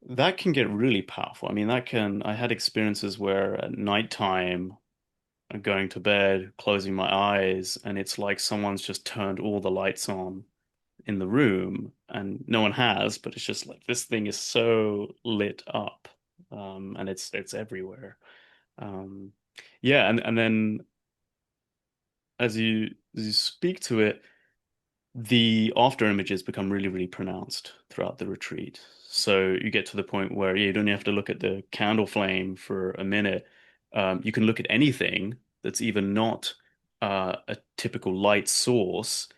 B: that can get really powerful. I mean, I had experiences where at nighttime, I'm going to bed, closing my eyes, and it's like someone's just turned all the lights on in the room, and no one has, but it's just like this thing is so lit up, and it's everywhere. Um, yeah, and then as you speak to it, the after images become really, really pronounced throughout the retreat. So you get to the point where you don't have to look at the candle flame for a minute. You can look at anything that's even not a typical light source,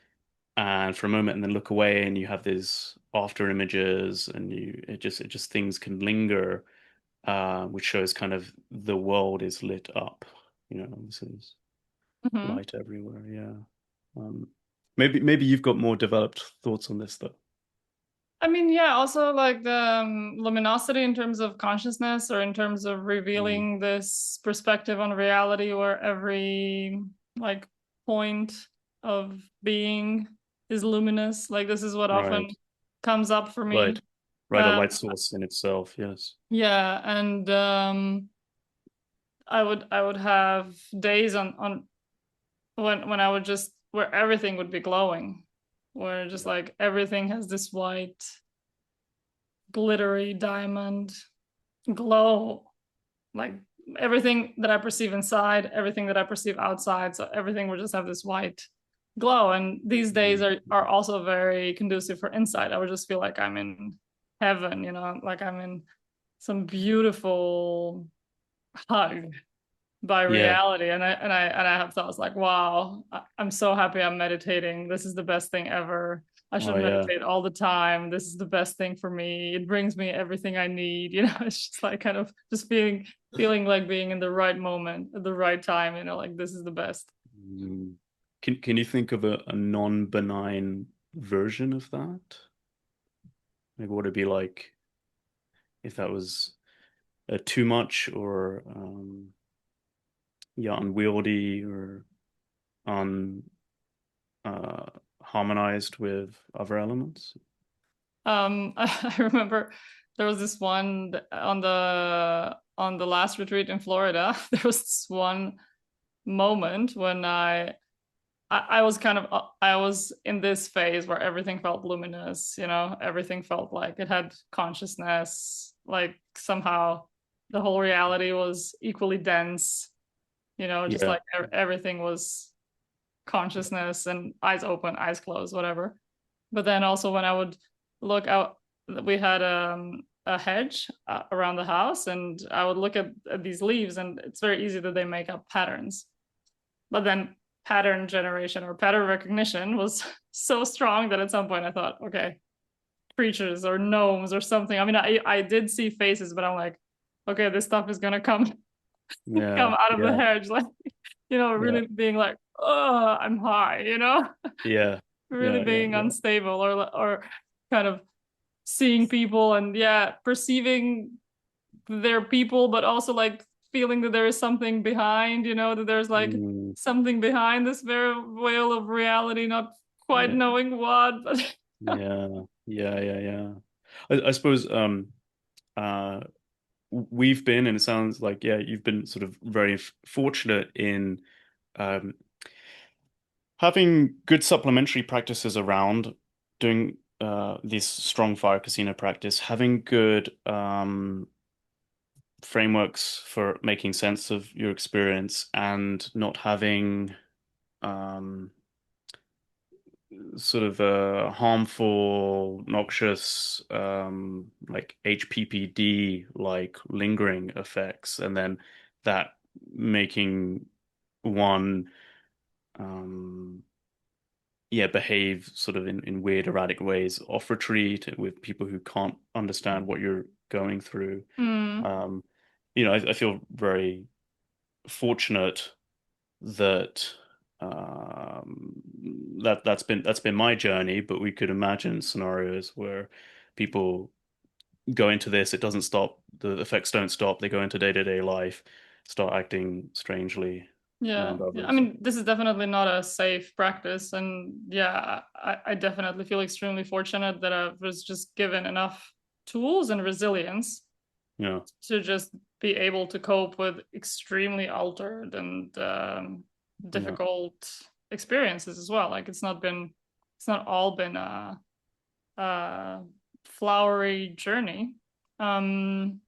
B: and for a moment, and then look away, and you have these after images, and it just things can linger, which shows kind of the world is lit up. This is
A: Mhm.
B: light everywhere. Yeah. Um, maybe you've got more developed thoughts on this though.
A: I mean, yeah, also like the luminosity in terms of consciousness or in terms of
B: Mm,
A: revealing this perspective on reality where every like point of being is luminous. Like this is what
B: right.
A: often comes up for
B: Right.
A: me.
B: Right. A
A: Uh,
B: light source in itself. Yes.
A: yeah, and I would have days on when I would just where everything would be glowing, where just
B: Yeah.
A: like everything has this white glittery diamond glow, like everything that I perceive inside, everything that I perceive outside, so everything would just have this white glow. And these days
B: Mm,
A: are also very conducive for insight. I would just feel like I'm in heaven, like I'm in some beautiful hug by
B: yeah.
A: reality. And I have thoughts like, wow, I'm so happy I'm meditating. This is the best thing ever. I
B: Oh
A: should
B: yeah.
A: meditate all the time. This is the best thing for me. It brings me everything I need. It's just like kind of just feeling like being in the right moment at the right time, like this is the best.
B: Mm. Can you think of a non-benign version of that? Like what would it be like if that was too much or yeah, unwieldy or un uh harmonized with other elements?
A: I remember there was this one on the last retreat in Florida. There was this one moment when I was kind of I was in this phase where everything felt luminous, everything felt like it had consciousness, like somehow the whole reality was equally dense, just
B: Yeah.
A: like everything was consciousness and eyes open, eyes closed, whatever. But then also when I would look out, we had a hedge around the house, and I would look at these leaves, and it's very easy that they make up patterns. But then pattern generation or pattern recognition was so strong that at some point I thought, okay, creatures or gnomes or something. I mean, I did see faces, but I'm like, okay, this stuff is gonna come
B: Yeah.
A: come out of the
B: Yeah.
A: hedge, like
B: Yeah.
A: really being like, oh, I'm high,
B: Yeah.
A: really
B: Yeah. Yeah.
A: being
B: Yeah.
A: unstable or kind of seeing people and yeah, perceiving they're people, but also like feeling that there is something behind, that there's like
B: Mm,
A: something behind this very veil of reality, not quite
B: yeah.
A: knowing what, but
B: Yeah. Yeah. Yeah. Yeah. I suppose uh we've been, and it sounds like, yeah, you've been sort of very fortunate in um having good supplementary practices around, doing this strong fire casino practice, having good frameworks for making sense of your experience, and not having um sort of harmful, noxious, like HPPD like lingering effects, and then that making one um yeah, behave sort of in weird, erratic ways off retreat with people who can't understand what you're going through.
A: mm,
B: Um, I feel very fortunate that um, that's been my journey, but we could imagine scenarios where people go into this, it doesn't stop. The effects don't stop. They go into day-to-day life, start acting strangely
A: Yeah,
B: around
A: yeah. I
B: others.
A: mean, this is definitely not a safe practice, and yeah, I definitely feel extremely fortunate that I was just given enough tools and resilience
B: Yeah,
A: to just be able to cope with extremely altered and
B: yeah.
A: difficult experiences as well. Like it's not all been a flowery journey. Um,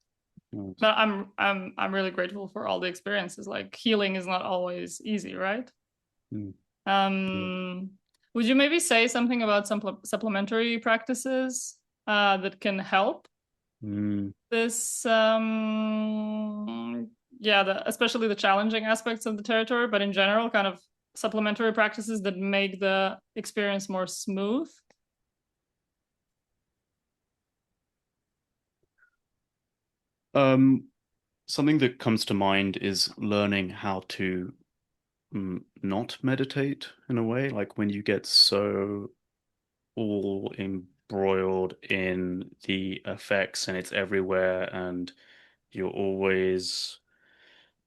B: Yes.
A: but I'm really grateful for all the experiences. Like healing is not always easy, right?
B: Mm, yeah.
A: Um, would you maybe say something about some supplementary practices that can help
B: Mm,
A: this? Yeah, especially the challenging aspects of the territory, but in general, kind of supplementary practices that make the experience more smooth.
B: Um, something that comes to mind is learning how to not meditate in a way, like when you get so all embroiled in the effects and it's everywhere and you're always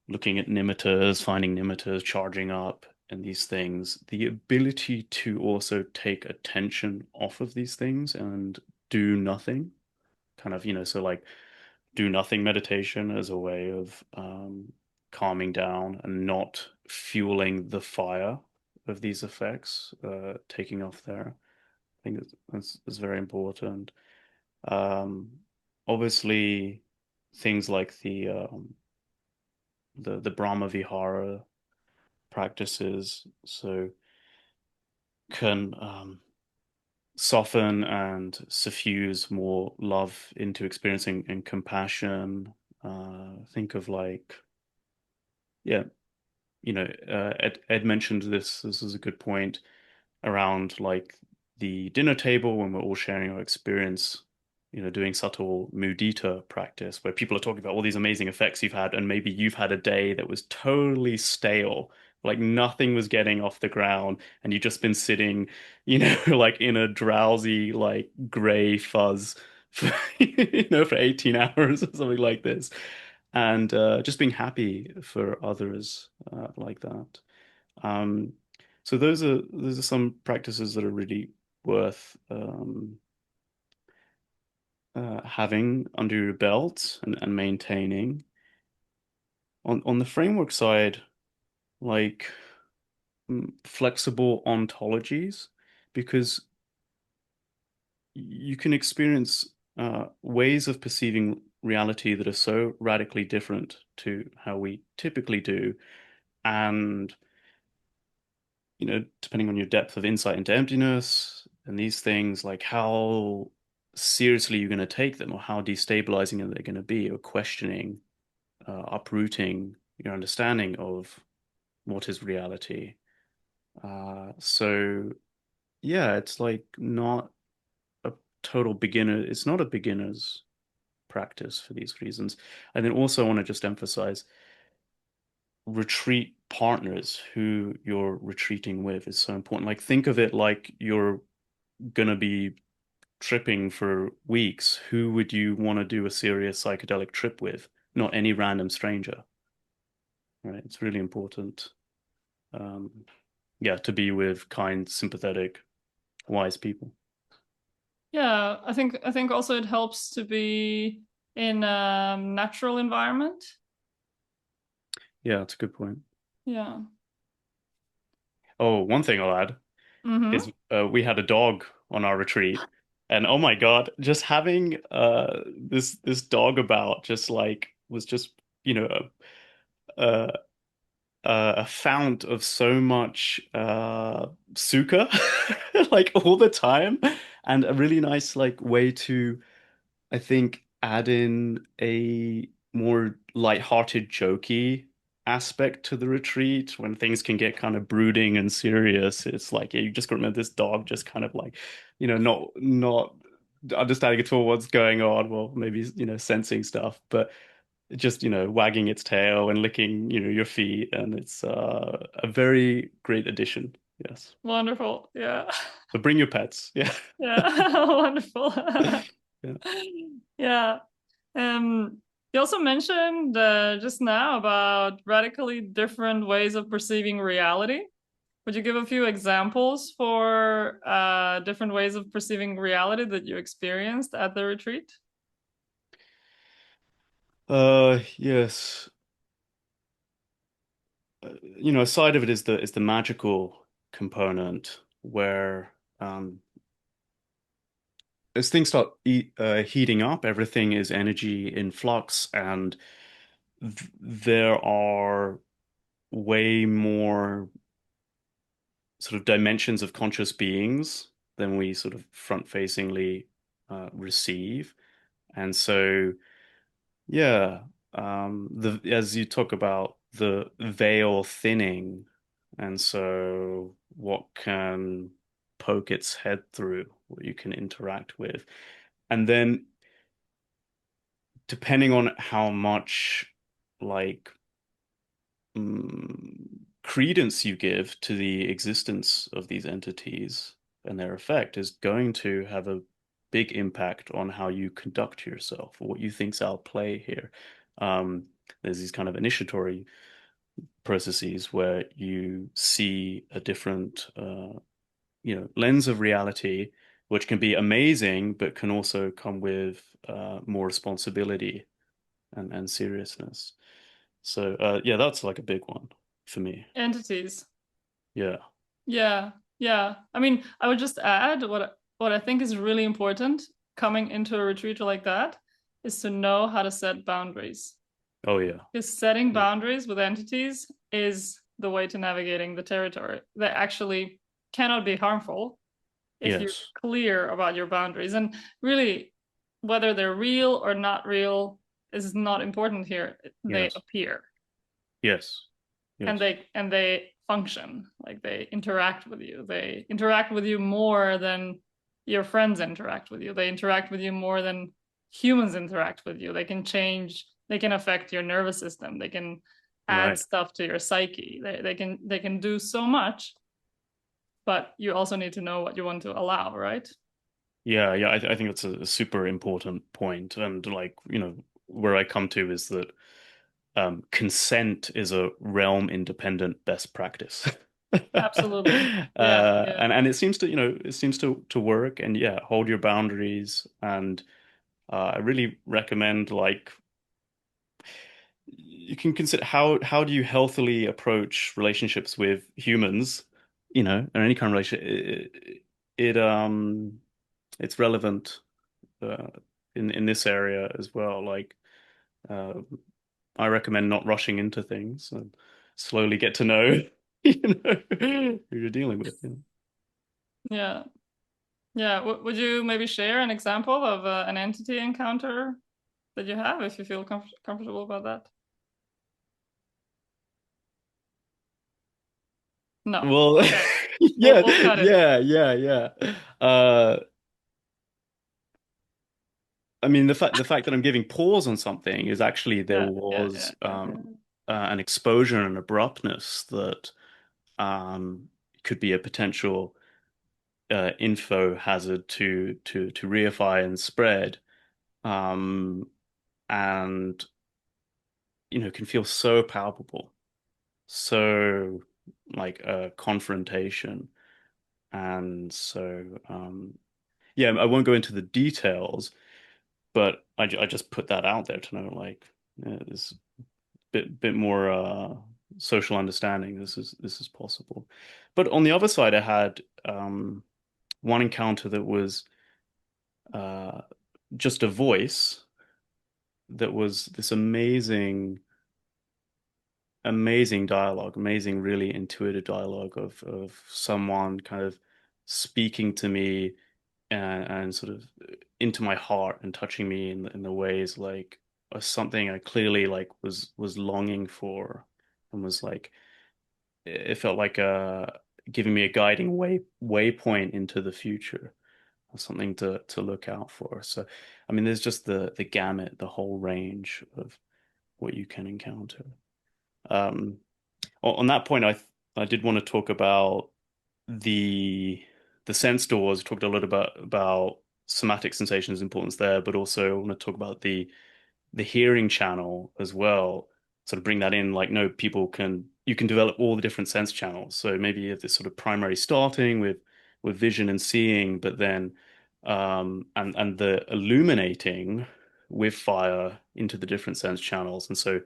B: looking at nimiters, finding nimiters, charging up and these things, the ability to also take attention off of these things and do nothing, kind of, so like do nothing meditation as a way of calming down and not fueling the fire of these effects, taking off there. I think that's very important. Um, obviously, things like the Brahma Vihara practices, so can soften and suffuse more love into experiencing and compassion. Think of like, yeah, Ed mentioned this. This is a good point around like the dinner table when we're all sharing our experience, doing subtle mudita practice where people are talking about all these amazing effects you've had, and maybe you've had a day that was totally stale, like nothing was getting off the ground, and you've just been sitting, like in a drowsy, like gray fuzz for, for 18 hours or something like this. And just being happy for others like that. Um, so those are some practices that are really worth having under your belt and maintaining. On the framework side, like flexible ontologies, because you can experience ways of perceiving reality that are so radically different to how we typically do, and depending on your depth of insight into emptiness and these things, like how seriously you're going to take them or how destabilizing are they going to be, or questioning, uprooting your understanding of what is reality. So yeah, it's like not a total beginner. It's not a beginner's practice for these reasons. And then also I want to just emphasize retreat partners who you're retreating with is so important. Like think of it like you're gonna be tripping for weeks. Who would you want to do a serious psychedelic trip with? Not any random stranger, right? It's really important. Um, yeah, to be with kind, sympathetic, wise people.
A: Yeah, I think also it helps to be in a natural environment.
B: Yeah, that's a good point.
A: Yeah.
B: Oh, one thing I'll add is
A: Mm-hmm.
B: we had a dog on our retreat, and oh my God, just having this dog about just like was just you know a, a fount of so much sukha like all the time, and a really nice like way to, I think, add in a more lighthearted, jokey aspect to the retreat when things can get kind of brooding and serious. It's like, yeah, you just got to remember this dog just kind of like, not understanding at all what's going on. Well, maybe, sensing stuff, but just, wagging its tail and licking, your feet. And it's a very great addition. Yes.
A: Wonderful. Yeah.
B: But bring your pets. Yeah.
A: Yeah. Wonderful.
B: Yeah.
A: Yeah. You also mentioned just now about radically different ways of perceiving reality. Would you give a few examples for different ways of perceiving reality that you experienced at the retreat?
B: Yes. A side of it is the magical component where as things start heating up, everything is energy in flux, and there are way more sort of dimensions of conscious beings than we sort of front-facingly receive. And so, yeah, the as you talk about the veil thinning, and so what can poke its head through, what you can interact with, and then depending on how much like mm, credence you give to the existence of these entities and their effect is going to have a big impact on how you conduct yourself or what you think's out play here. Um, there's these kind of initiatory processes where you see a different, lens of reality, which can be amazing, but can also come with more responsibility and seriousness. So yeah, that's like a big one for me.
A: Entities.
B: Yeah.
A: Yeah, yeah. I mean, I would just add what I think is really important coming into a retreat like that is to know how to set boundaries.
B: Oh yeah.
A: Because setting
B: Yeah.
A: boundaries with entities is the way to navigating the territory. They actually cannot be harmful if you're
B: Yes.
A: clear about your boundaries. And really, whether they're real or not real is not important here. They
B: Yes.
A: appear
B: Yes.
A: and
B: Yes.
A: they function, like they interact with you. They interact with you more than your friends interact with you. They interact with you more than humans interact with you. They can change, they can affect your nervous system, they can add
B: Right.
A: stuff to your psyche. They can do so much, but you also need to know what you want to allow, right?
B: Yeah. Yeah. I think that's a super important point. And like, where I come to is that consent is a realm independent best practice.
A: Absolutely. Yeah, yeah.
B: And it seems to work. And yeah, hold your boundaries. And I really recommend like you can consider how do you healthily approach relationships with humans, or any kind of relationship. It's relevant uh, in this area as well. Like uh, I recommend not rushing into things and slowly get to know, who you're dealing with.
A: Yeah. Yeah. Would you maybe share an example of an entity encounter that you have if you feel comfortable about that? No.
B: Well,
A: Okay. We'll
B: yeah,
A: we'll cut it.
B: yeah. Uh, I mean, the fact that I'm giving pause on something is actually there
A: Yeah, yeah, yeah,
B: was
A: yeah, yeah.
B: an exposure and abruptness that um, could be a potential info hazard to reify and spread, um, and can feel so palpable, so like a confrontation, and so yeah, I won't go into the details, but I just put that out there to know like there's bit more social understanding. This is possible. But on the other side, I had one encounter that was uh, just a voice that was this amazing dialogue, amazing, really intuitive dialogue of someone kind of speaking to me and sort of into my heart and touching me in the ways like something I clearly like was longing for and was like it felt like giving me a guiding waypoint into the future, something to look out for. So, I mean, there's just the gamut, the whole range of what you can encounter. Um, on that point, I did want to talk about the the sense doors. Talked a lot about somatic sensations importance there, but also I want to talk about the hearing channel as well. Sort of bring that in, like, no, you can develop all the different sense channels. So maybe you have this sort of primary starting with vision and seeing, but then and the illuminating with fire into the different sense channels. And so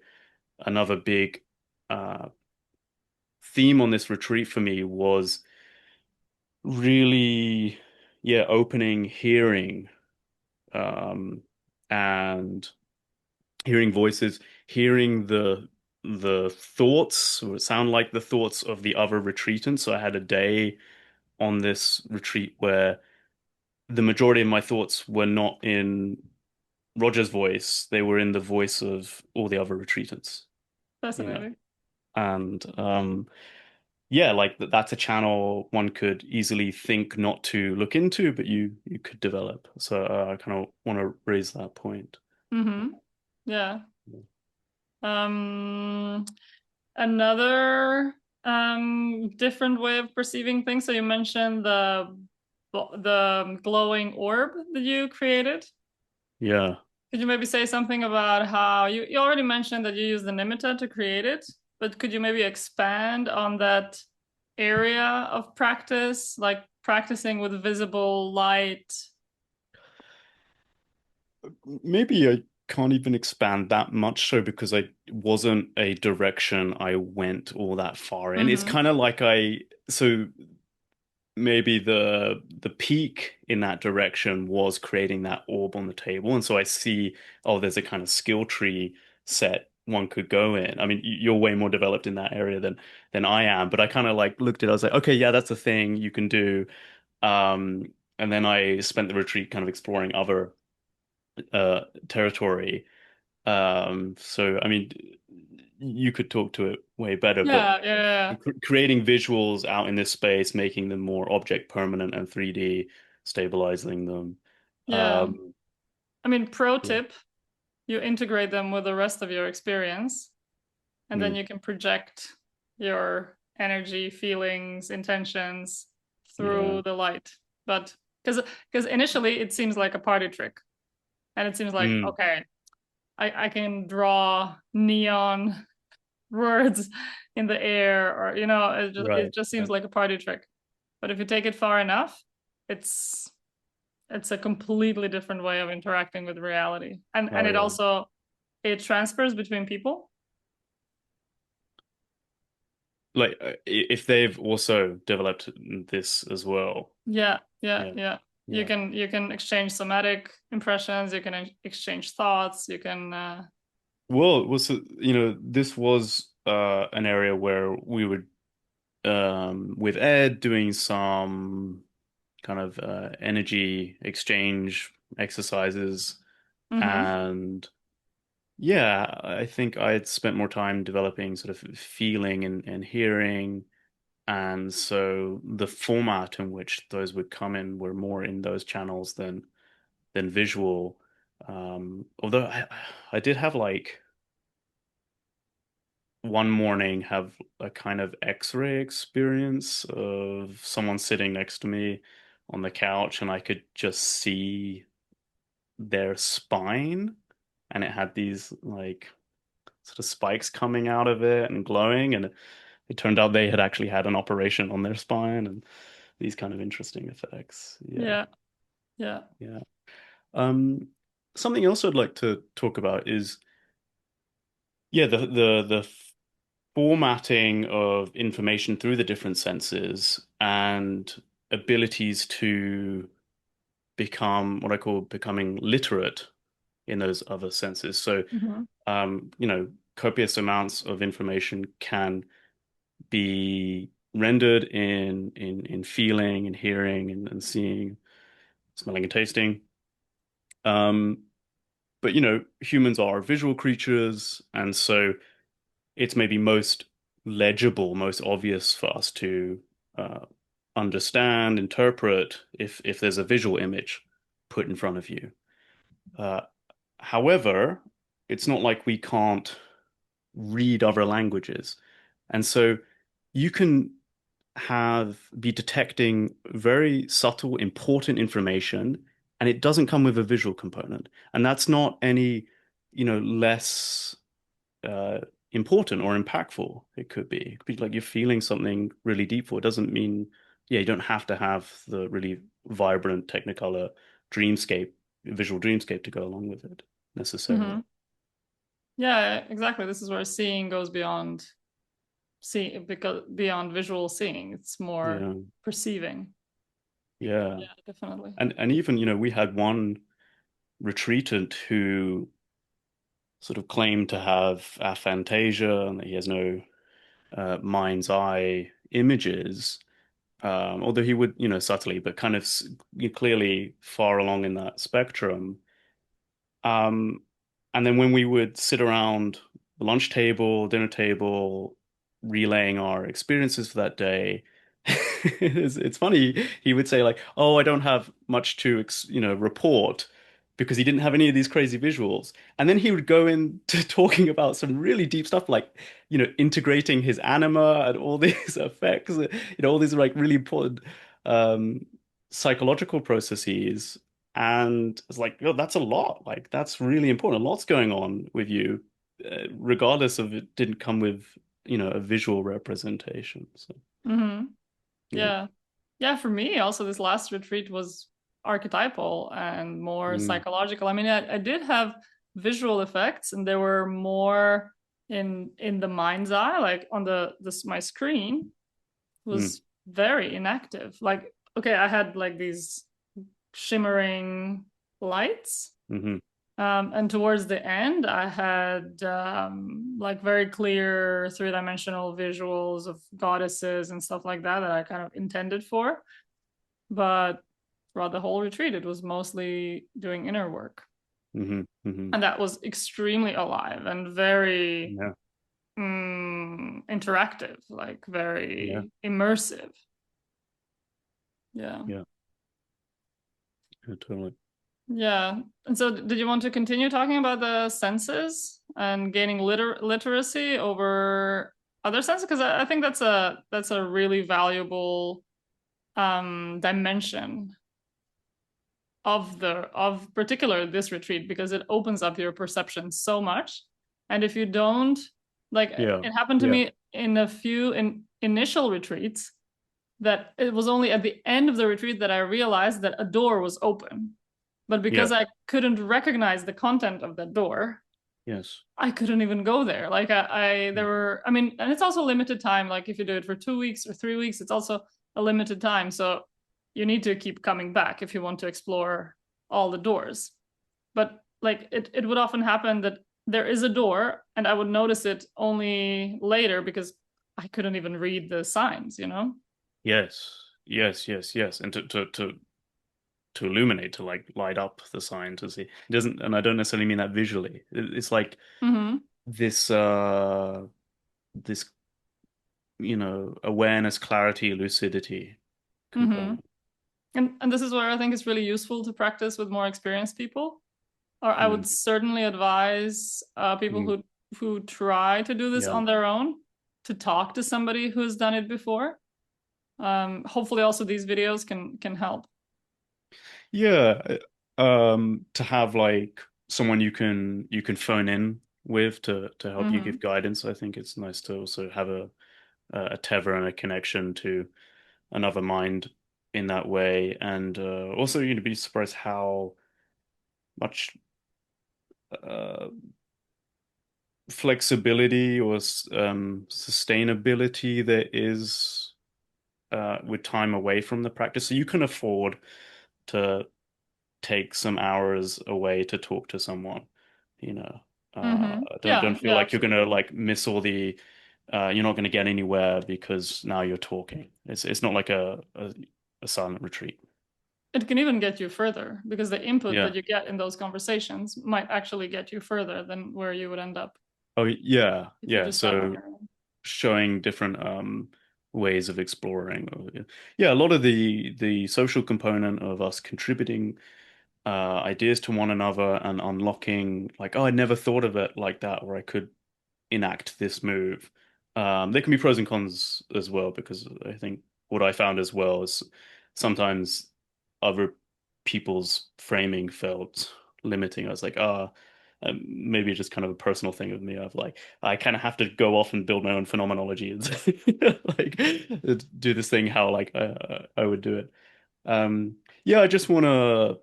B: another big uh theme on this retreat for me was really, yeah, opening hearing, um and hearing voices, hearing the thoughts or sound like the thoughts of the other retreatants. So I had a day on this retreat where the majority of my thoughts were not in Roger's voice, they were in the voice of all the other retreatants, you know.
A: Fascinating.
B: And yeah, like that's a channel one could easily think not to look into, but you could develop. So I kind of want to raise that point.
A: Mm-hmm. Yeah. Um, Another different way of perceiving things. So you mentioned the glowing orb that you created.
B: Yeah.
A: Could you maybe say something about how you already mentioned that you use the nimitta to create it, but could you maybe expand on that area of practice, like practicing with visible light?
B: Maybe I can't even expand that much so because I wasn't a direction I went all that far in. It's
A: Mm-hmm.
B: kind of like so maybe the peak in that direction was creating that orb on the table. And so I see, oh, there's a kind of skill tree set one could go in. I mean, you're way more developed in that area than I am, but I kind of like looked at it, I was like, okay, yeah, that's a thing you can do. And then I spent the retreat kind of exploring other territory. So I mean, you could talk to it way better, but
A: Yeah, yeah,
B: creating visuals out in this space, making them more object permanent and 3D, stabilizing them.
A: yeah.
B: Um,
A: I mean, pro
B: yeah.
A: tip, you integrate them with the rest of your experience, and then
B: Mm,
A: you can project your energy, feelings, intentions
B: yeah.
A: through the light. But because initially it seems like a party trick, and it seems like,
B: Mm,
A: okay, I can draw neon words in the air, or it
B: right.
A: just seems
B: Right.
A: like a party trick. But if you take it far enough, it's it's a completely different way of interacting with reality, and
B: Oh
A: it
B: yeah.
A: also it transfers between people.
B: Like if they've also developed this as well.
A: Yeah, yeah,
B: Yeah.
A: yeah.
B: Yeah.
A: You can exchange somatic impressions. You can exchange thoughts. You can.
B: Well, it was this was an area where we would with Ed doing some kind of energy exchange exercises.
A: Mm-hmm.
B: And yeah, I think I had spent more time developing sort of feeling and hearing. And so the format in which those would come in were more in those channels than visual. Although I did have like one morning have a kind of X-ray experience of someone sitting next to me on the couch, and I could just see their spine, and it had these like sort of spikes coming out of it and glowing, and it turned out they had actually had an operation on their spine and these kind of interesting effects. Yeah,
A: Yeah, yeah.
B: yeah. Um, Something else I'd like to talk about is yeah, the formatting of information through the different senses and abilities to become what I call becoming literate in those other senses. So,
A: Mm-hmm.
B: copious amounts of information can be rendered in feeling and hearing and seeing, smelling and tasting. Um, but humans are visual creatures, and so it's maybe most legible, most obvious for us to uh, understand, interpret if there's a visual image put in front of you. Uh, However, it's not like we can't read other languages. And so you can be detecting very subtle, important information and it doesn't come with a visual component. And that's not any, less uh, important or impactful. It could be like you're feeling something really deep for. It doesn't mean, yeah, you don't have to have the really vibrant Technicolor dreamscape, visual dreamscape to go along with it necessarily.
A: Hmm. Yeah, exactly. This is where seeing goes beyond see because beyond visual seeing. It's more
B: Yeah,
A: perceiving.
B: yeah.
A: Yeah, definitely.
B: And even, we had one retreatant who sort of claimed to have aphantasia and that he has no mind's eye images. Although he would, subtly, but kind of clearly far along in that spectrum. Um, and then when we would sit around the lunch table, dinner table, relaying our experiences for that day, it's funny. He would say like, "Oh, I don't have much to, report," because he didn't have any of these crazy visuals. And then he would go into talking about some really deep stuff, like, integrating his anima and all these effects, all these like really important um, psychological processes. And it's like, oh, that's a lot. Like, that's really important. A lot's going on with you, regardless of it didn't come with, a visual representation. So,
A: Hmm.
B: yeah.
A: Yeah. Yeah, for me also this last retreat was archetypal and more
B: Mm,
A: psychological. I mean, I did have visual effects and they were more in the mind's eye, like on the this my screen
B: mm,
A: was very inactive. Like, okay, I had like these shimmering lights.
B: hmm
A: And towards the end, I had like very clear three-dimensional visuals of goddesses and stuff like that that I kind of intended for. But throughout the whole retreat, it was mostly doing inner work.
B: hmm hmm
A: And that was extremely alive and very
B: Yeah,
A: interactive, like
B: yeah,
A: very immersive. Yeah.
B: yeah, yeah, totally.
A: Yeah. And so, did you want to continue talking about the senses and gaining literacy over other senses? Because I think that's a really valuable dimension of particular this retreat because it opens up your perception so much. And if you don't, like,
B: Yeah,
A: it happened to
B: yeah,
A: me in a few initial retreats that it was only at the end of the retreat that I realized that a door was open. But
B: yeah,
A: because I couldn't recognize the content of that door,
B: yes.
A: I couldn't even go there. Like there were, I mean, and it's also limited time. Like if you do it for 2 weeks or 3 weeks, it's also a limited time. So you need to keep coming back if you want to explore all the doors. But like it would often happen that there is a door and I would notice it only later because I couldn't even read the signs, you know?
B: Yes, yes, yes, yes. And to illuminate, to like light up the sign to see. It doesn't, and I don't necessarily mean that visually. It's like
A: Mm-hmm.
B: this this awareness, clarity, lucidity
A: Mm-hmm.
B: component.
A: And this is where I think it's really useful to practice with more experienced people. Or I
B: Mm,
A: would certainly advise people
B: mm,
A: who try to do this
B: yeah.
A: on their own to talk to somebody who's done it before. Hopefully, also these videos can help.
B: Yeah. To have like someone you can phone in with to help you
A: Mm-hmm.
B: give guidance, I think it's nice to also have a tether and a connection to another mind in that way. And also, be surprised how much uh, flexibility or sustainability there is with time away from the practice. So you can afford to take some hours away to talk to someone, you know.
A: Mm-hmm.
B: Don't
A: Yeah,
B: feel
A: yeah,
B: like you're gonna
A: absolutely.
B: like miss all the you're not gonna get anywhere because now you're talking. It's not like a silent retreat.
A: It can even get you further because the input
B: Yeah.
A: that you get in those conversations might actually get you further than where you would end up
B: Oh yeah,
A: if you
B: yeah.
A: just sat on
B: So
A: your own.
B: showing different ways of exploring. Yeah, a lot of the social component of us contributing ideas to one another and unlocking like, oh, I never thought of it like that, where I could enact this move. There can be pros and cons as well, because I think what I found as well is sometimes other people's framing felt limiting. I was like, maybe just kind of a personal thing with me. Of like, I kind of have to go off and build my own phenomenology and like do this thing how like I would do it. Yeah, I just want to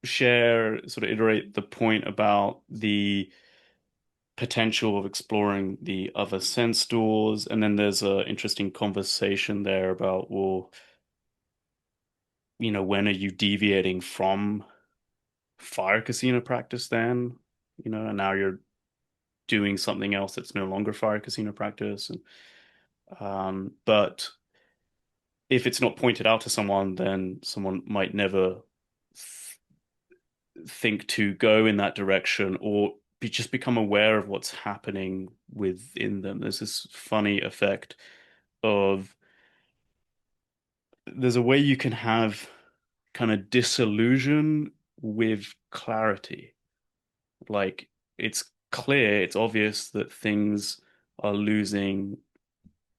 B: share, sort of iterate the point about the potential of exploring the other sense doors, and then there's a interesting conversation there about, well, when are you deviating from fire casino practice then? And now you're doing something else that's no longer fire casino practice. And but if it's not pointed out to someone, then someone might never think to go in that direction or just become aware of what's happening within them. There's this funny effect of there's a way you can have kind of disillusion with clarity. Like it's clear, it's obvious that things are losing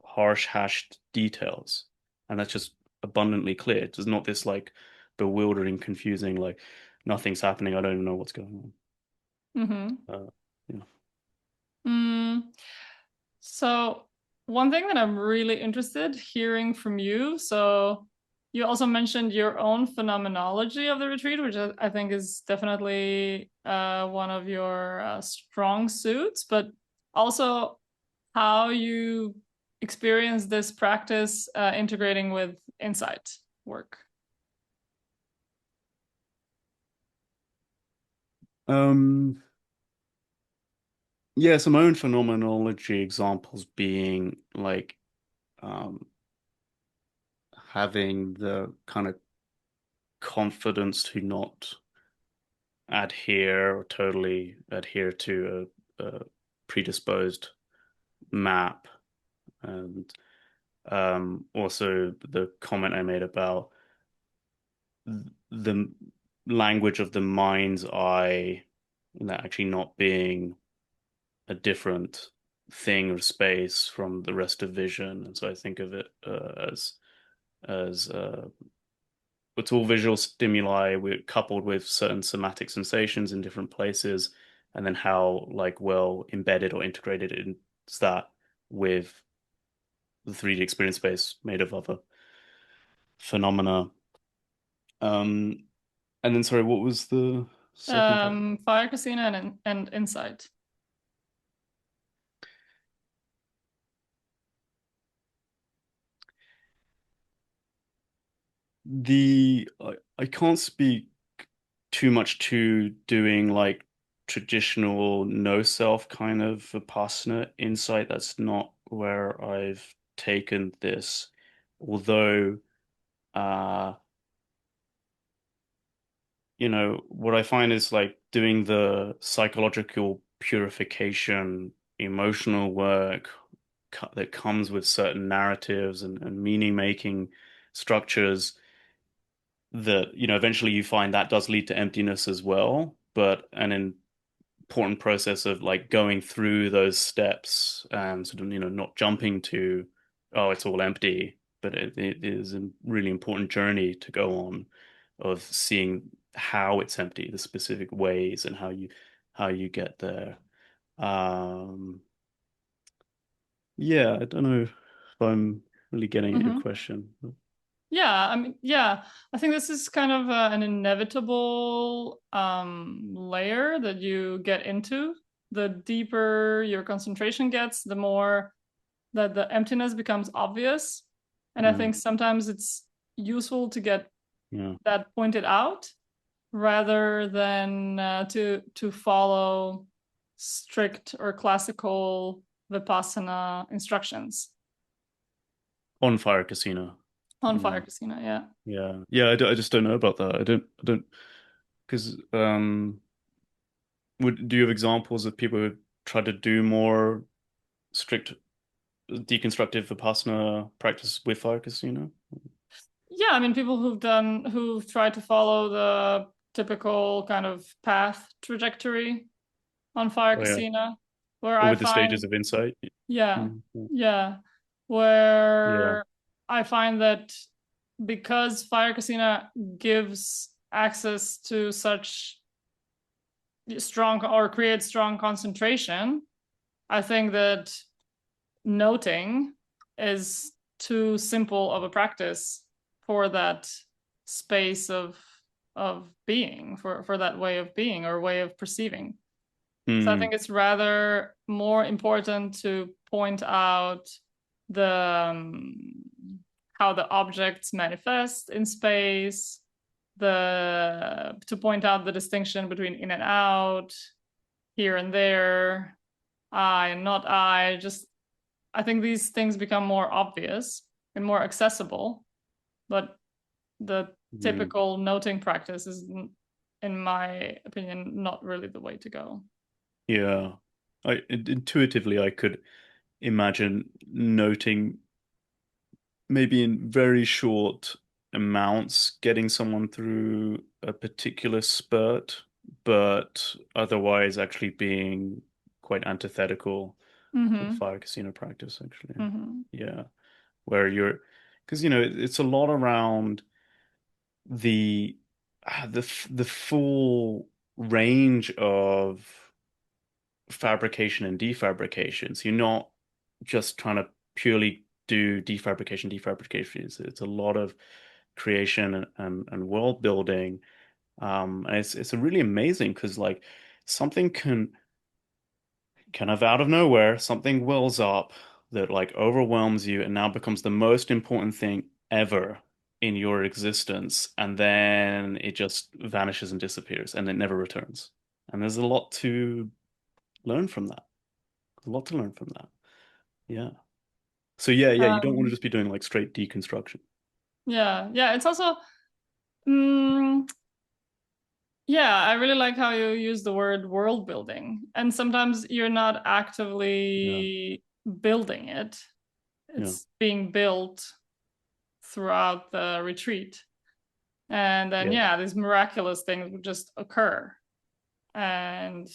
B: harsh hashed details. And that's just abundantly clear. It's not this like bewildering, confusing, like nothing's happening. I don't even know what's going
A: Mm-hmm.
B: on. Yeah.
A: Mm. So one thing that I'm really interested hearing from you. So you also mentioned your own phenomenology of the retreat, which I think is definitely one of your strong suits, but also how you experience this practice integrating with insight work.
B: Um, yeah, some own phenomenology examples being like um having the kind of confidence to not adhere or totally adhere to a predisposed map, and also the comment I made about the language of the mind's eye, that actually not being a different thing or space from the rest of vision. And so I think of it as it's all visual stimuli coupled with certain somatic sensations in different places, and then how like well embedded or integrated is that with the 3D experience space made of other phenomena. Um, and then sorry, what was the second part?
A: Fire Casino and insight.
B: I can't speak too much to doing like traditional no self kind of Vipassana insight. That's not where I've taken this. Although, uh, what I find is like doing the psychological purification, emotional work that comes with certain narratives and meaning making structures that, eventually you find that does lead to emptiness as well, but an important process of like going through those steps and sort of, not jumping to, oh, it's all empty, but it is a really important journey to go on of seeing how it's empty, the specific ways and how you get there. Um, yeah, I don't know if I'm really getting at your
A: Mm-hmm.
B: question.
A: Yeah, I mean, yeah, I think this is kind of an inevitable layer that you get into. The deeper your concentration gets, the more that the emptiness becomes obvious. And I
B: Mm,
A: think sometimes it's useful to get
B: yeah.
A: that pointed out rather than to follow strict or classical Vipassana instructions
B: On Fire Casino.
A: on Fire
B: Yeah.
A: Casino. Yeah.
B: Yeah. I just don't know about that. I don't, because do you have examples of people who try to do more strict deconstructive Vipassana practice with Fire Casino?
A: Yeah, I mean, people who've tried to follow the typical kind of path trajectory on Fire
B: Oh yeah.
A: Casino, where
B: Or
A: I
B: with the stages
A: find,
B: of insight?
A: yeah,
B: Mm,
A: yeah,
B: yeah.
A: where I find that because Fire Casina gives access to such strong or creates strong concentration, I think that noting is too simple of a practice for that space of being, for that way of being or way of perceiving. So I think
B: Mm,
A: it's rather more important to point out the how the objects manifest in space, the to point out the distinction between in and out, here and there, I and not I. Just I think these things become more obvious and more accessible, but the
B: mm.
A: typical noting practice is, in my opinion, not really the way to go.
B: Yeah. Intuitively, I could imagine noting maybe in very short amounts, getting someone through a particular spurt, but otherwise actually being quite antithetical to the
A: Mm-hmm.
B: fire casino practice, actually.
A: Mm-hmm.
B: Yeah. Where you're, because, it's a lot around the the full range of fabrication and defabrication. So you're not just trying to purely do defabrication. It's a lot of creation and world building. And it's a really amazing because like something can kind of out of nowhere, something wells up that like overwhelms you and now becomes the most important thing ever in your existence, and then it just vanishes and disappears and it never returns. And there's a lot to learn from that. A lot to learn from that. Yeah. So yeah, you don't want to
A: Um,
B: just be doing like straight deconstruction.
A: yeah, yeah. It's also, mm, yeah, I really like how you use the word world building. And sometimes you're not
B: Yeah.
A: actively building it,
B: Yeah.
A: it's being built throughout the retreat. And then,
B: Yes.
A: yeah, these miraculous things would just occur. And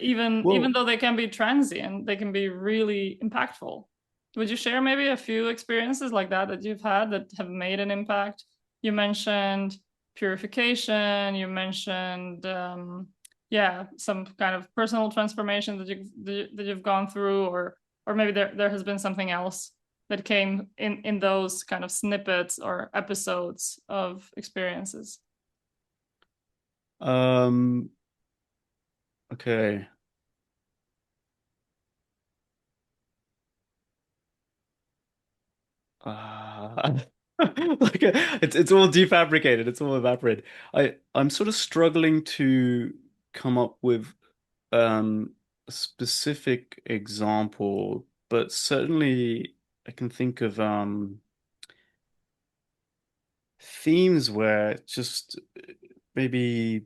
A: even
B: Well,
A: though they can be transient, they can be really impactful. Would you share maybe a few experiences like that you've had that have made an impact? You mentioned purification. You mentioned yeah, some kind of personal transformation that you've gone through, or maybe there has been something else that came in those kind of snippets or episodes of experiences.
B: um, okay. Uh, like it's all defabricated, it's all evaporated. I'm sort of struggling to come up with a specific example, but certainly I can think of themes where it's just maybe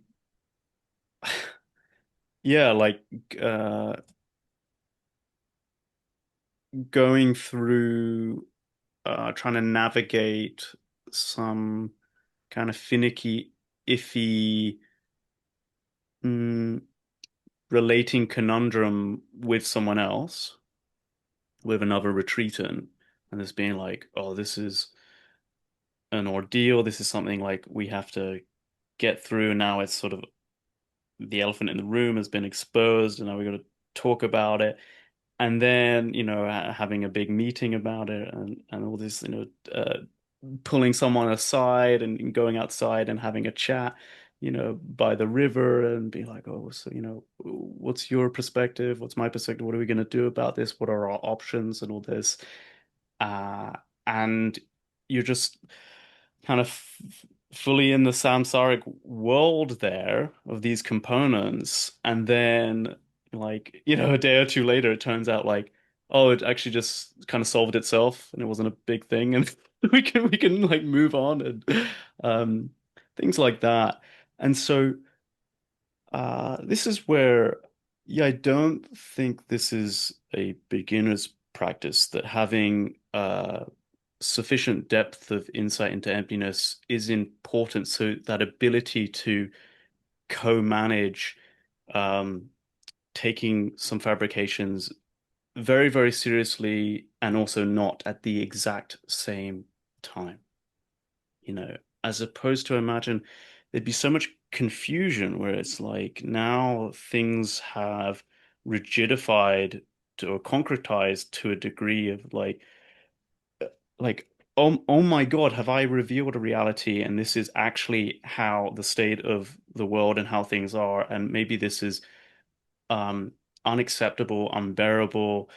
B: yeah, like uh going through trying to navigate some kind of finicky, iffy mm, relating conundrum with someone else, with another retreatant, and this being like, oh, this is an ordeal. This is something like we have to get through. Now it's sort of the elephant in the room has been exposed, and now we're going to talk about it. And then, having a big meeting about it and all this, pulling someone aside and going outside and having a chat, by the river and being like, oh, so, what's your perspective? What's my perspective? What are we going to do about this? What are our options and all this? Uh, and you're just kind of fully in the samsaric world there of these components. And then, like, a day or two later, it turns out like, oh, it actually just kind of solved itself and it wasn't a big thing. And we can like move on and um, things like that. And so this is where, yeah, I don't think this is a beginner's practice, that having sufficient depth of insight into emptiness is important. So that ability to co-manage um, taking some fabrications very, very seriously and also not at the exact same time. as opposed to imagine there'd be so much confusion where it's like now things have rigidified or concretized to a degree of like oh my God, have I revealed a reality and this is actually how the state of the world and how things are, and maybe this is um unacceptable, unbearable.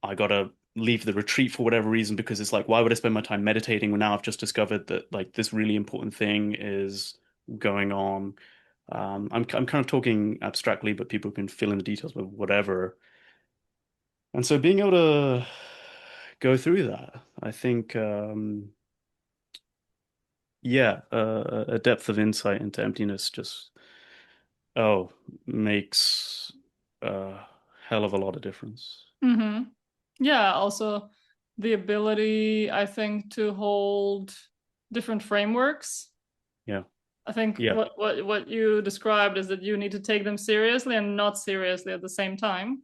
B: I gotta leave the retreat for whatever reason because it's like, why would I spend my time meditating when now I've just discovered that like this really important thing is going on. I'm kind of talking abstractly, but people can fill in the details with whatever. And so being able to go through that, I think, yeah, a depth of insight into emptiness just, oh, makes a hell of a lot of difference.
A: Mm-hmm. Yeah, also the ability, I think, to hold different frameworks.
B: Yeah,
A: I think
B: yeah,
A: what you described is that you need to take them seriously and not seriously at the same time.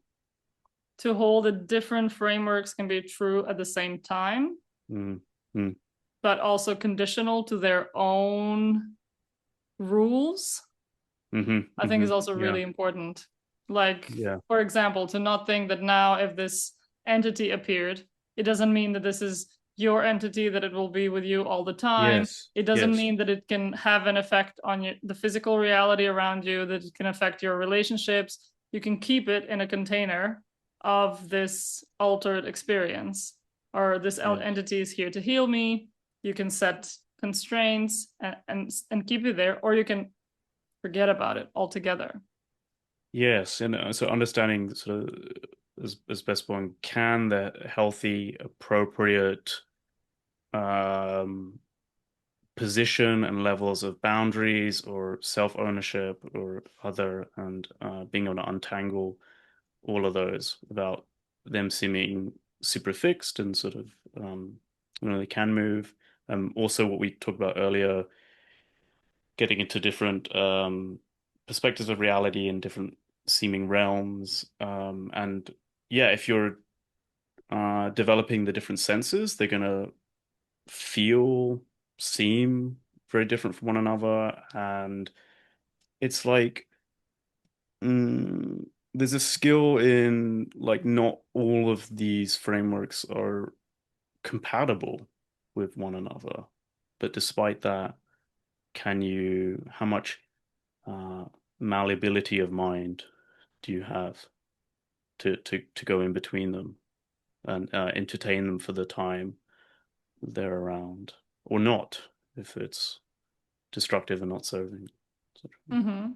A: To hold that different frameworks can be true at the same time,
B: mm, mm,
A: but also conditional to their own rules, I think is also
B: yeah,
A: really important. Like,
B: yeah,
A: for example, to not think that now if this entity appeared, it doesn't mean that this is your entity, that it will be with you all the time.
B: yes,
A: It doesn't
B: yes,
A: mean that it can have an effect on the physical reality around you, that it can affect your relationships. You can keep it in a container of this altered experience, or this
B: yes.
A: entity is here to heal me. You can set constraints and keep it there, or you can forget about it altogether.
B: Yes, and so understanding sort of as best one can the healthy, appropriate um, position and levels of boundaries or self-ownership or other, and being able to untangle all of those without them seeming super fixed and sort of they can move. Also, what we talked about earlier, getting into different perspectives of reality in different seeming realms. And yeah, if you're developing the different senses, they're gonna feel, seem very different from one another. And it's like mm, there's a skill in like not all of these frameworks are compatible with one another. But despite that, how much uh, malleability of mind do you have to go in between them and entertain them for the time they're around, or not if it's destructive and not serving.
A: Mm-hmm.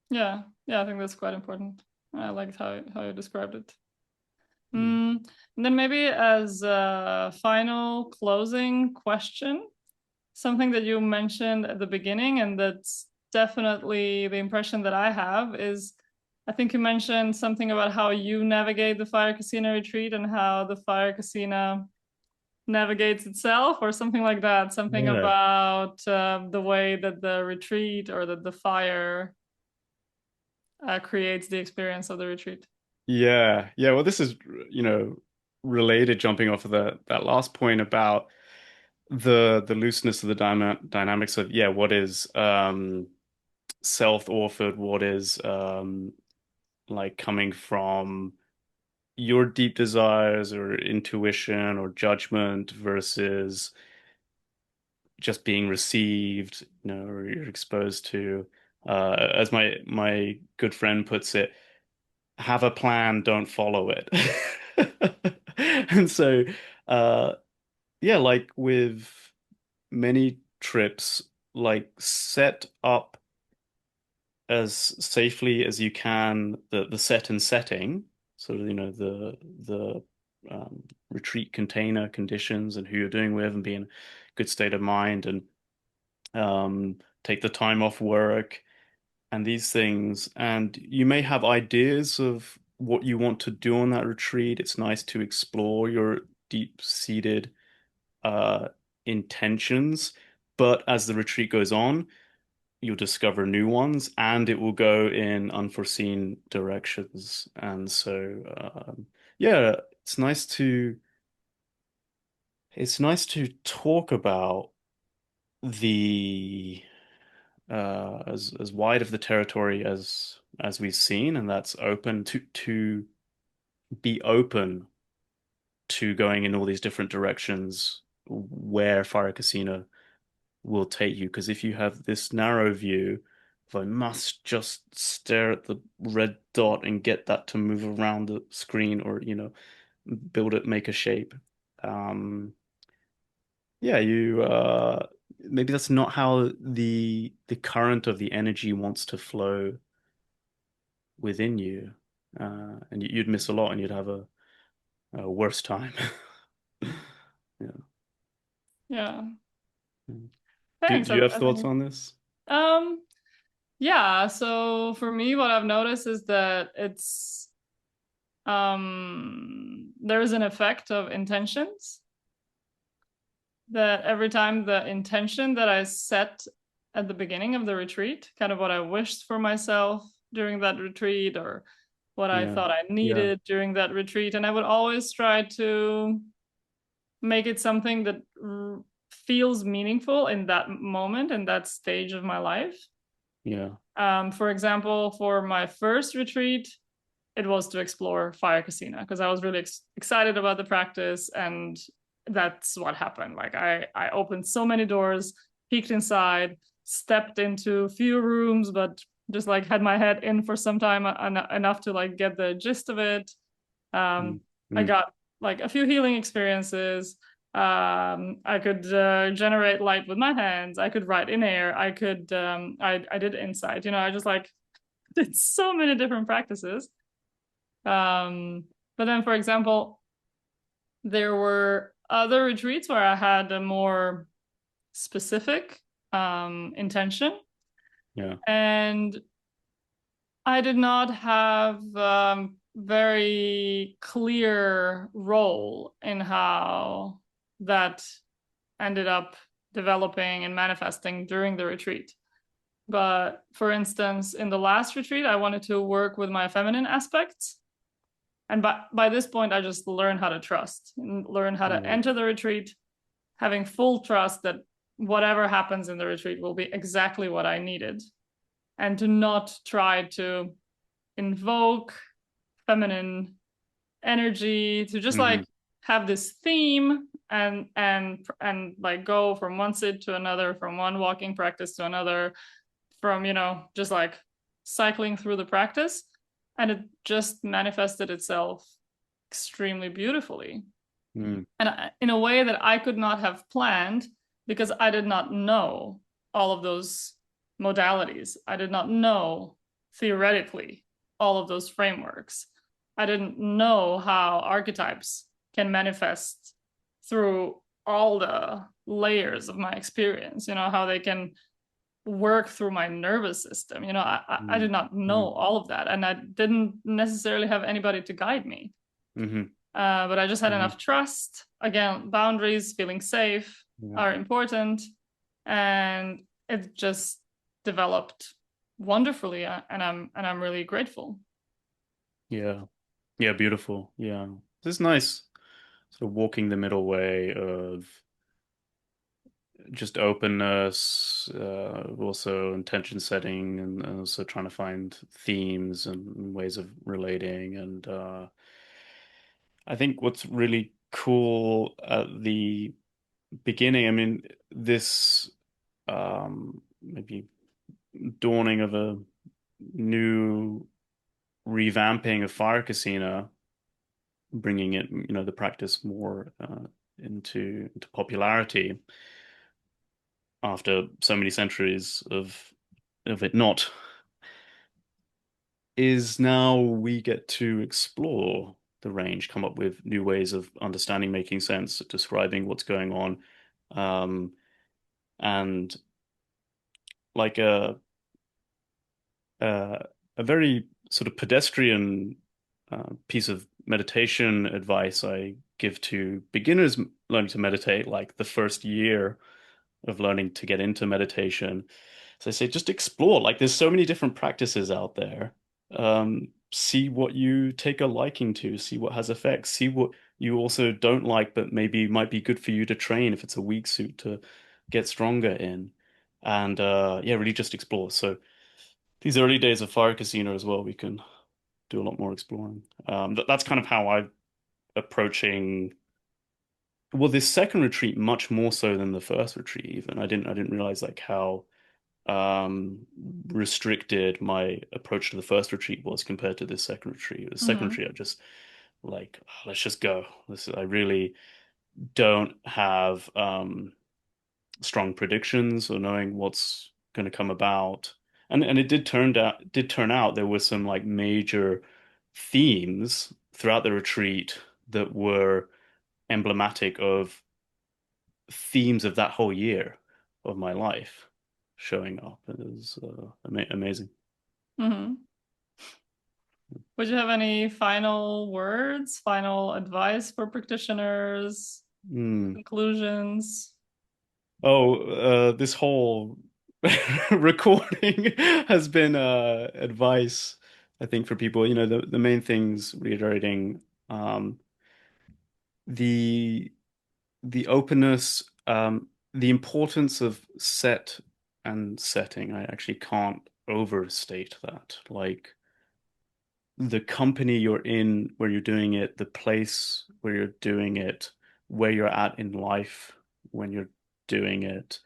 A: Yeah, yeah, I think that's quite important. I liked how you described it.
B: Mm.
A: And then maybe as a final closing question, something that you mentioned at the beginning, and that's definitely the impression that I have is I think you mentioned something about how you navigate the Fire Casino retreat and how the Fire Casino navigates itself, or something like that. Something
B: Yeah.
A: about the way that the retreat or that the fire creates the experience of the retreat.
B: Yeah. Yeah. Well, this is, related, jumping off of that last point about the looseness of the dynamics of, yeah, what is self-authored, what is like coming from your deep desires or intuition or judgment versus just being received, or you're exposed to, as my good friend puts it, have a plan, don't follow it. And so, uh, yeah, like with many trips, like set up as safely as you can the set and setting, sort of, the retreat container conditions and who you're doing with, and be in a good state of mind, and take the time off work and these things. And you may have ideas of what you want to do on that retreat. It's nice to explore your deep-seated uh, intentions, but as the retreat goes on, you'll discover new ones and it will go in unforeseen directions. And so, yeah, it's nice to talk about the as wide of the territory as we've seen, and that's open to be open to going in all these different directions where Fire Casino will take you. Because if you have this narrow view, if I must just stare at the red dot and get that to move around the screen, or build it, make a shape. Yeah, you maybe that's not how the current of the energy wants to flow within you. And you'd miss a lot and you'd have a worse time. Yeah.
A: Yeah.
B: Do
A: Thanks.
B: do you have
A: I
B: thoughts
A: think
B: on this?
A: um yeah, so for me what I've noticed is that there is an effect of intentions, that every time the intention that I set at the beginning of the retreat, kind of what I wished for myself during that retreat or what I
B: Yeah.
A: thought I
B: Yeah.
A: needed during that retreat, and I would always try to make it something that feels meaningful in that moment, in that stage of my life.
B: Yeah.
A: For example, for my first retreat, it was to explore Fire Casina because I was really excited about the practice, and that's what happened. Like I opened so many doors, peeked inside, stepped into few rooms, but just like had my head in for some time enough to like get the gist of it.
B: Mm,
A: I
B: mm,
A: got like a few healing experiences. I could generate light with my hands. I could write in air. I could I did insight. I just like did so many different practices. But then, for example, there were other retreats where I had a more specific intention,
B: yeah.
A: and I did not have very clear role in how that ended up developing and manifesting during the retreat. But for instance, in the last retreat, I wanted to work with my feminine aspects. And by this point, I just learned how to trust and learn how to
B: Right.
A: enter the retreat, having full trust that whatever happens in the retreat will be exactly what I needed, and to not try to invoke feminine energy, to just
B: Hmm.
A: like have this theme and like go from one sit to another, from one walking practice to another, from just like cycling through the practice, and it just manifested itself extremely beautifully,
B: Mm,
A: and in a way that I could not have planned, because I did not know all of those modalities. I did not know theoretically all of those frameworks. I didn't know how archetypes can manifest through all the layers of my experience, how they can work through my nervous system. I
B: mm,
A: did not know
B: mm,
A: all of that, and I didn't necessarily have anybody to guide me.
B: hmm.
A: But I just had
B: Hmm.
A: enough trust. Again, boundaries, feeling safe
B: Yeah.
A: are important. And it just developed wonderfully. And I'm really grateful.
B: Yeah. Yeah. Beautiful. Yeah. This is nice. Sort of walking the middle way of just openness, also intention setting, and also trying to find themes and ways of relating. And I think what's really cool at the beginning, I mean, this maybe dawning of a new revamping of Fire Casino, bringing it, the practice more into popularity after so many centuries of it not, is now we get to explore the range, come up with new ways of understanding, making sense, describing what's going on, um, and like uh, a very sort of pedestrian piece of meditation advice I give to beginners learning to meditate, like the first year of learning to get into meditation. So I say, just explore. Like, there's so many different practices out there. See what you take a liking to, see what has effects, see what you also don't like, but maybe might be good for you to train if it's a weak suit to get stronger in, and yeah, really just explore. So these early days of Fire Casino as well, we can do a lot more exploring. That's kind of how I'm approaching. Well, this second retreat much more so than the first retreat. Even I didn't realize like how um restricted my approach to the first retreat was compared to this second retreat. The second
A: Mm-hmm.
B: retreat, I just like, "Oh, let's just go. I really don't have strong predictions or knowing what's going to come about. And it did turn out there were some like major themes throughout the retreat that were emblematic of themes of that whole year of my life showing up. It was amazing.
A: Mm-hmm. Would you have any final words, final advice for practitioners,
B: Mm.
A: conclusions?
B: Oh, this whole recording has been advice, I think, for people. The main things reiterating um, the the openness, the importance of set and setting. I actually can't overstate that. Like the company you're in, where you're doing it, the place where you're doing it, where you're at in life when you're doing it.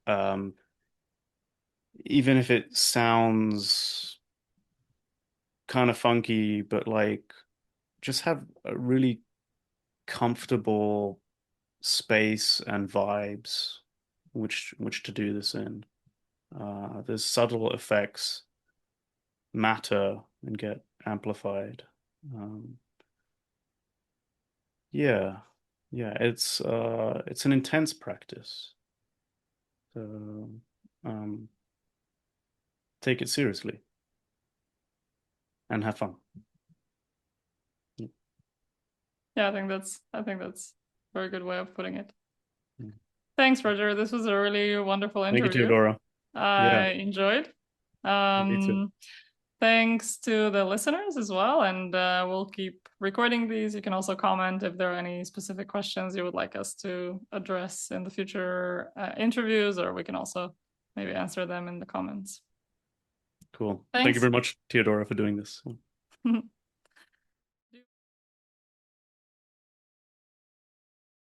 B: Um, Even if it sounds kind of funky, but like just have a really comfortable space and vibes which to do this in. There's subtle effects matter and get amplified. Um, yeah, yeah, it's an intense practice. So um, take it seriously and have fun.
A: Yeah, I think that's a very good way of putting it.
B: Yeah.
A: Thanks, Roger. This was a really wonderful
B: Thank you,
A: interview.
B: Teodora. Yeah,
A: I enjoyed.
B: me too.
A: Thanks to the listeners as well, and we'll keep recording these. You can also comment if there are any specific questions you would like us to address in the future interviews, or we can also maybe answer them in the comments.
B: Cool. Thank you
A: Thanks.
B: very much, Teodora, for doing this.